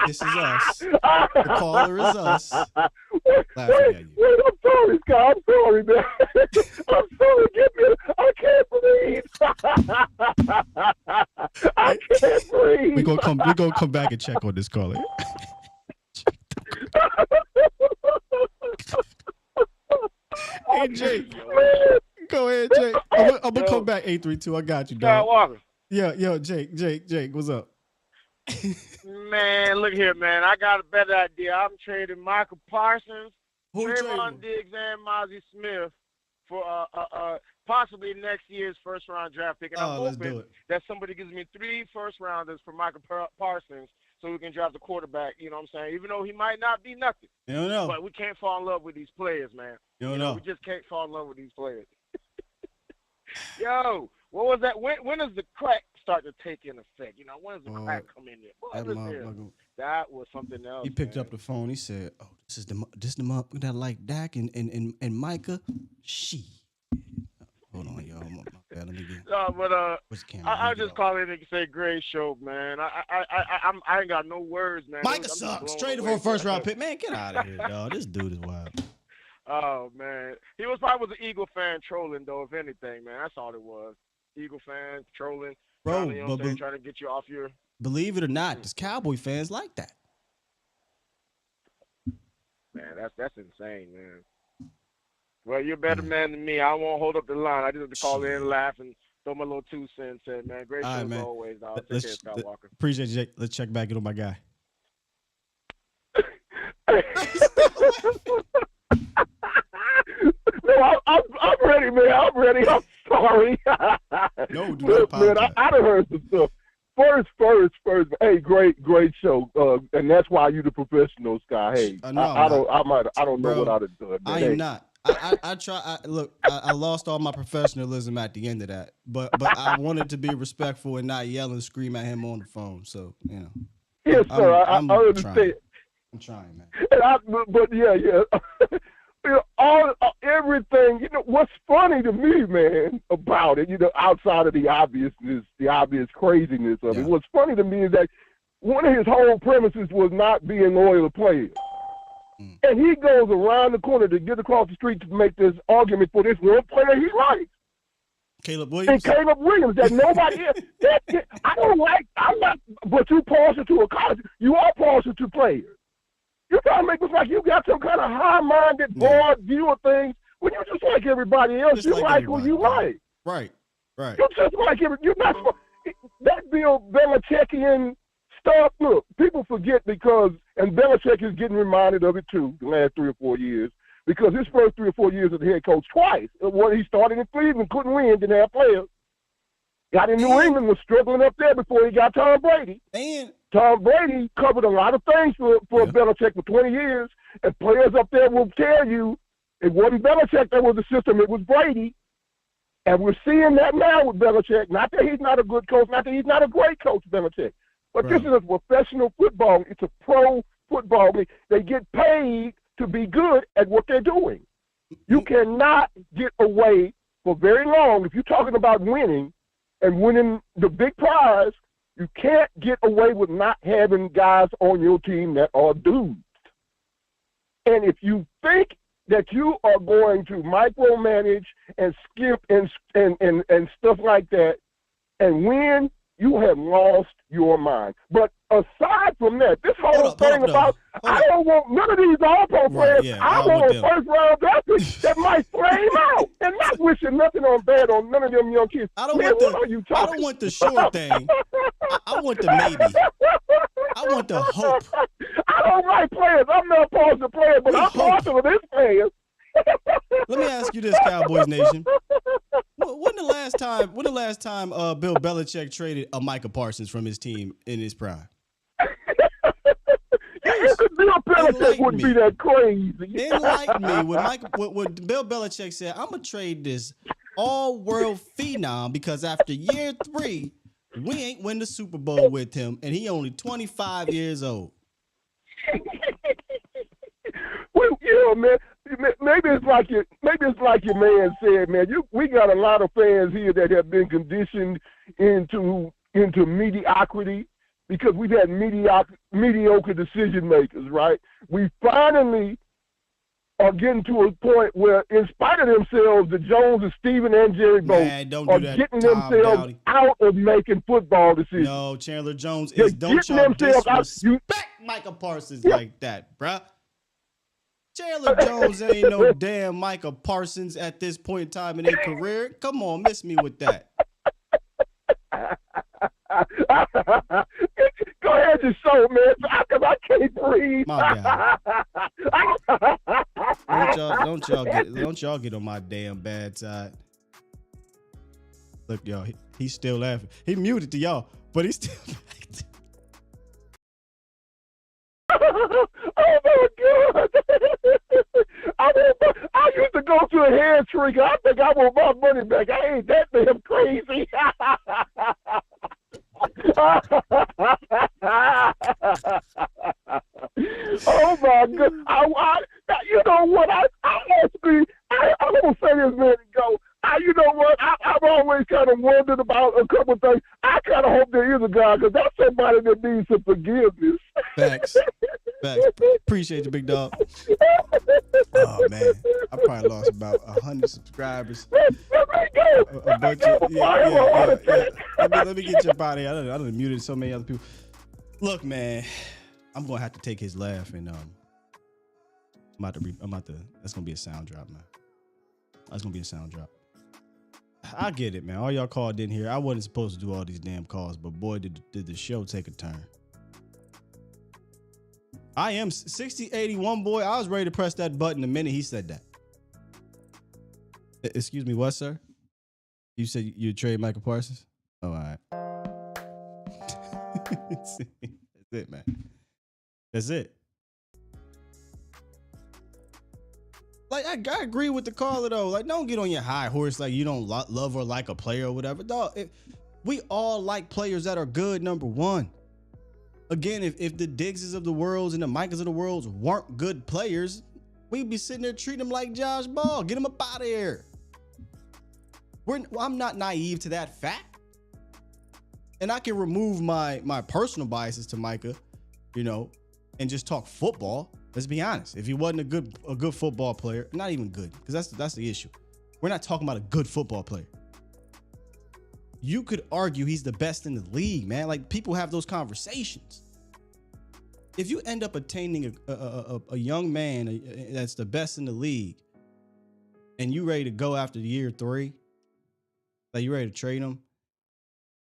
is us. The caller is us. Laughing at you. Wait, I'm sorry, Scott. I'm sorry, man. I'm sorry. Get me. I can't breathe. I can't breathe. We gonna come back and check on this caller. Hey, Jake. Go ahead, Jake. I'm gonna come back 832. I got you, dog. Walker. Yeah, yo, Jake, what's up? Man, look here, man. I got a better idea. I'm trading Michael Parsons, Trayvon Diggs, and Mozzie Smith for possibly next year's first-round draft pick. And I'm hoping that somebody gives me 3 first-rounders for Michael Parsons so we can draft the quarterback, you know what I'm saying? Even though he might not be nothing. You don't know. But we can't fall in love with these players, man. You don't know. We just can't fall in love with these players. Yo, what was that? When does the crack start to take in effect? You know, when does the crack come in there? That was something else. He picked up the phone. He said, "Oh, this is the month that like Dak and Micah." She. Hold on, y'all. Let me get. What's the camera? I just call it and say great show, man. I ain't got no words, man. Micah sucks. Traded for a first-round pick, man. Get out of here, dog. This dude is wild. Oh man, he was probably an Eagle fan trolling though, if anything, man. That's all it was. Eagle fan trolling, bro. You know what I'm saying, trying to get you off your. Believe it or not, there's Cowboy fans like that. Man, that's insane, man. Well, you're a better man than me. I won't hold up the line. I just have to call in, laugh, and throw my little 2 cents in, man. Great show as always, dog. Take care, Scott Walker. Appreciate you, Jake. Let's check back in on my guy. No, I'm ready, man. I'm ready. I'm sorry. No, do not apologize. Man, I done heard some stuff. First. Hey, great show. And that's why you the professional, Sky. Hey, I don't know what I'd have done. I am not. I try. Look, I lost all my professionalism at the end of that, but I wanted to be respectful and not yell and scream at him on the phone. So Yes, sir. I understand. I'm trying, man. But yeah. Everything. What's funny to me, man, about it, outside of the obvious craziness of it. What's funny to me is that one of his whole premises was not being loyal to players. And he goes around the corner to get across the street to make this argument for this one player he likes. Caleb Williams. And Caleb Williams, that nobody else. I'm not, but you partial to a college. You are partial to players. You're trying to make us like you got some kind of high-minded, broad view of things when you're just like everybody else. You like who you like. Right. You're just like everybody. You're not that Bill Belichickian stuff. Look, people forget and Belichick is getting reminded of it too the last 3 or 4 years, because his first 3 or 4 years as the head coach twice. When he started in Cleveland, couldn't win, didn't have players. Got in New England, was struggling up there before he got Tom Brady. And Tom Brady covered a lot of things for Belichick for 20 years, and players up there will tell you it wasn't Belichick that was the system, it was Brady. And we're seeing that now with Belichick. Not that he's not a good coach, not that he's not a great coach, Belichick. But this is a professional football. It's a pro football league. They get paid to be good at what they're doing. You cannot get away for very long. If you're talking about winning and winning the big prize, you can't get away with not having guys on your team that are dudes. And if you think that you are going to micromanage and skip and stuff like that and win, you have lost your mind. But aside from that, this whole thing about I don't want none of these all-pro players. I want a first-round draft pick that might flame out, and not wishing nothing bad on none of them young kids. I don't want the sure thing. I want the maybe. I want the hope. I don't like players. I'm not partial to players, but I'm partial to this player. Let me ask you this, Cowboys Nation. When the last time Bill Belichick traded a Micah Parsons from his team in his prime? Bill Belichick wouldn't be that crazy. Enlighten me when Bill Belichick said, I'm going to trade this all-world phenom because after year 3, we ain't win the Super Bowl with him, and he only 25 years old. Well, man. Maybe it's like your man said, man. We got a lot of fans here that have been conditioned into mediocrity because we've had mediocre decision makers, right? We finally are getting to a point where, in spite of themselves, the Joneses, Stephen and Jerry both are getting themselves out of making football decisions. No, Chandler Jones is don't y'all disrespect Micah Parsons like that, bruh. Chandler Jones ain't no damn Micah Parsons at this point in time in their career. Come on, miss me with that. Go ahead and show, man, because I can't breathe. My God. Don't y'all get on my damn bad side. Look, y'all, he's still laughing. He muted to y'all, but he's still Oh my God! I used to go to a hair trigger. I think I want my money back. I ain't that damn crazy. Oh my God! You know what? I'm gonna say this minute ago. You know what? I've always kind of wondered about a couple of things. I kind of hope there is a God, because that's somebody that needs some forgiveness. Facts. Appreciate you, big dog. Oh man, I probably lost about 100 subscribers. A bunch of, Let me get you up out of here. I done muted so many other people. Look, man, I'm gonna have to take his laugh, and I'm about to. That's gonna be a sound drop, man. That's gonna be a sound drop. I get it, man. All y'all called in here. I wasn't supposed to do all these damn calls, but boy, did the show take a turn. I am 6081, boy. I was ready to press that button the minute he said that. Excuse me, what, sir? You said you'd trade Michael Parsons? Oh, all right. That's it, man. That's it. Like, I agree with the caller, though. Like, don't get on your high horse like you don't love or like a player or whatever. Dog, we all like players that are good, number one. Again, if the Diggses of the worlds and the Micahs of the worlds weren't good players, we'd be sitting there treating them like Josh Ball. Get him up out of here. I'm not naive to that fact. And I can remove my personal biases to Micah, and just talk football. Let's be honest. If he wasn't a good football player, not even good, because that's the issue. We're not talking about a good football player. You could argue he's the best in the league, man. Like, people have those conversations. If you end up attaining a young man that's the best in the league, and you ready to go after year 3, like you ready to trade him,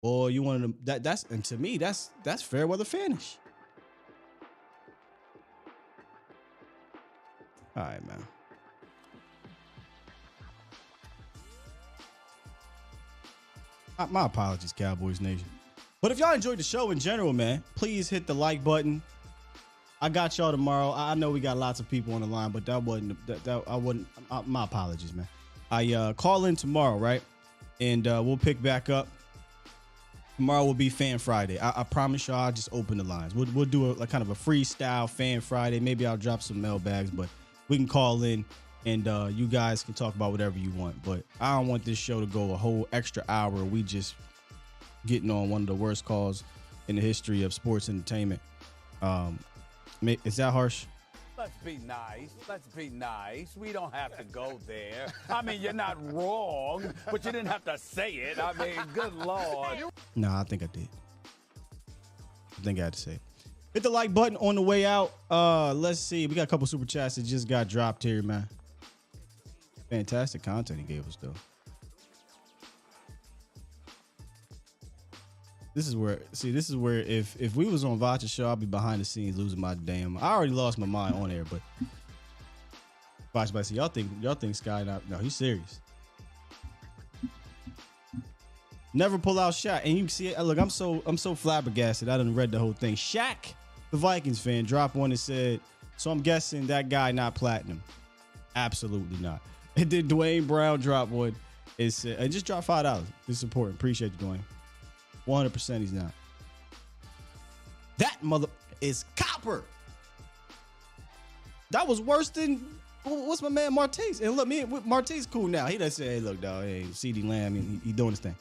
or you want to, and to me, that's fair weather finish. All right, man. My apologies, Cowboys Nation. But if y'all enjoyed the show in general, man, please hit the like button. I got y'all tomorrow. I know we got lots of people on the line, but my apologies, man. I call in tomorrow, right? And we'll pick back up. Tomorrow will be Fan Friday. I promise y'all, I'll just open the lines. We'll do a kind of a freestyle Fan Friday. Maybe I'll drop some mailbags, but we can call in and you guys can talk about whatever you want. But I don't want this show to go a whole extra hour. We just getting on one of the worst calls in the history of sports entertainment. Is that harsh? Let's be nice. Let's be nice. We don't have to go there. I mean, you're not wrong, but you didn't have to say it. I mean, good Lord. No, I think I did. I think I had to say it. Hit the like button on the way out. Let's see. We got a couple super chats that just got dropped here, man. Fantastic content he gave us, though. This is where if we was on Vacha's show, I'd be behind the scenes losing my damn. I already lost my mind on air, but Vacha might say, y'all think Sky not? No, he's serious. Never pull out Shaq, and you can see it. Look, I'm so flabbergasted. I done read the whole thing. Shaq, the Vikings fan, dropped one and said, "So I'm guessing that guy not platinum." Absolutely not. And then Dwayne Brown dropped one and said, and just drop $5. This is important. Appreciate you, Dwayne. 100% he's not. That mother is copper. That was worse than what's my man Martez. And look, Martez cool now. He done said, "Hey, look, dog, hey, CD Lamb, and he doing his thing."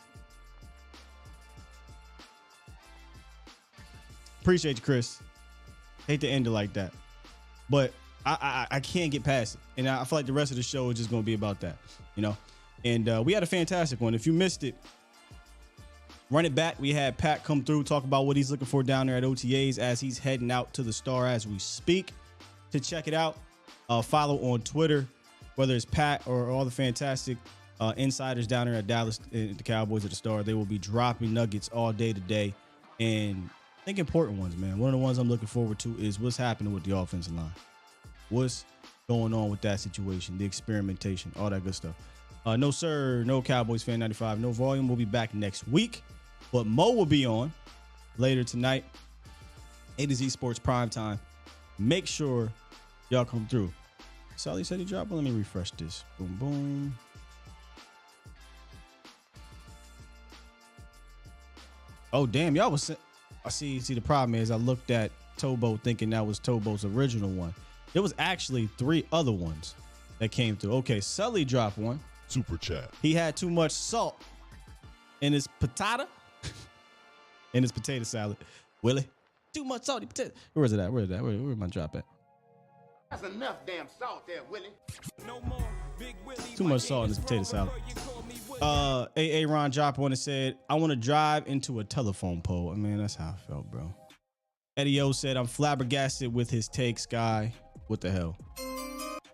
Appreciate you, Chris. Hate to end it like that, but I can't get past it, and I feel like the rest of the show is just going to be about that, And we had a fantastic one. If you missed it, run it back. We had Pat come through, talk about what he's looking for down there at OTAs as he's heading out to the Star as we speak. To check it out, follow on Twitter, whether it's Pat or all the fantastic insiders down there at Dallas, the Cowboys at the Star. They will be dropping nuggets all day today, and I think important ones, man. One of the ones I'm looking forward to is what's happening with the offensive line. What's going on with that situation, the experimentation, all that good stuff. No, sir, no Cowboys Fan 95, no volume. We'll be back next week. But Mo will be on later tonight. A to Z Sports Primetime. Make sure y'all come through. Sally said he dropped. Well, let me refresh this. Boom, boom. Oh, damn. Y'all was... I see. The problem is I looked at Tobo thinking that was Tobo's original one. There was actually 3 other ones that came through. Okay, Sully dropped one. Super chat. He had too much salt in his potato. In his potato salad. Willie, too much salty potato. Where is it at? Where my drop at? That's enough damn salt there, Willie. No more Big Willie. Too much salt in his potato salad. AA Ron dropped one and said, "I want to drive into a telephone pole." I mean, that's how I felt, bro. Eddie O said, "I'm flabbergasted with his take, Sky. What the hell?"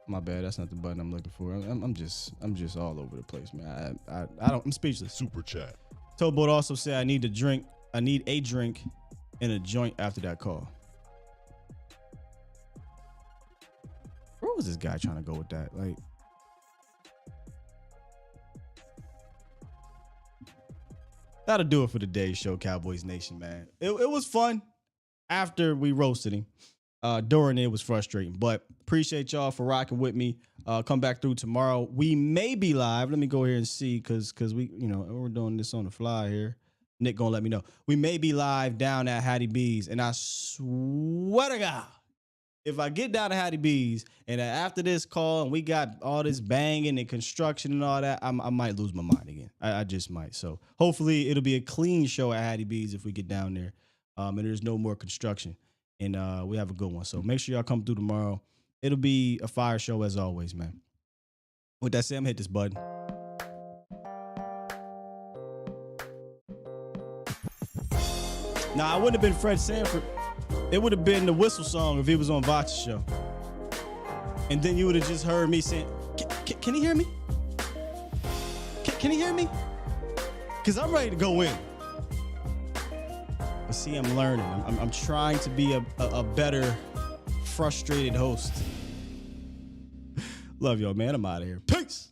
My bad. That's not the button I'm looking for. I'm just all over the place, man. I'm speechless. Super chat. Towboat also said I need a drink and a joint after that call. Where was this guy trying to go with that? Like, that'll do it for today's show, Cowboys Nation, man. It was fun after we roasted him. During it was frustrating, but appreciate y'all for rocking with me. Come back through tomorrow. We may be live. Let me go here and see because we, we're doing this on the fly here. Nick gonna let me know. We may be live down at Hattie B's, and I swear to God, if I get down to Hattie B's and after this call and we got all this banging and construction and all that, I might lose my mind again. I just might. So hopefully it'll be a clean show at Hattie B's if we get down there, and there's no more construction. And we have a good one. So make sure y'all come through tomorrow. It'll be a fire show as always, man. With that said, I'm going to hit this button. Nah, I wouldn't have been Fred Sanford. It would have been the whistle song if he was on Vacha's show. And then you would have just heard me saying, can he hear me? Can he hear me? Because I'm ready to go in. But see, I'm learning. I'm trying to be a better frustrated host. Love y'all, man. I'm out of here. Peace.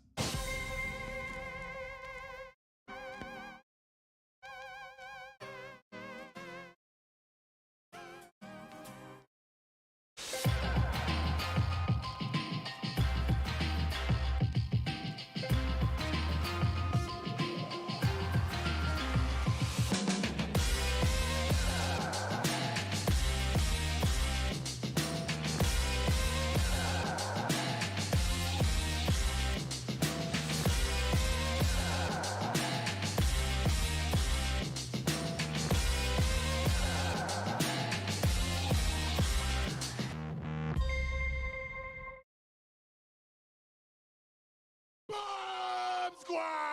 Squad!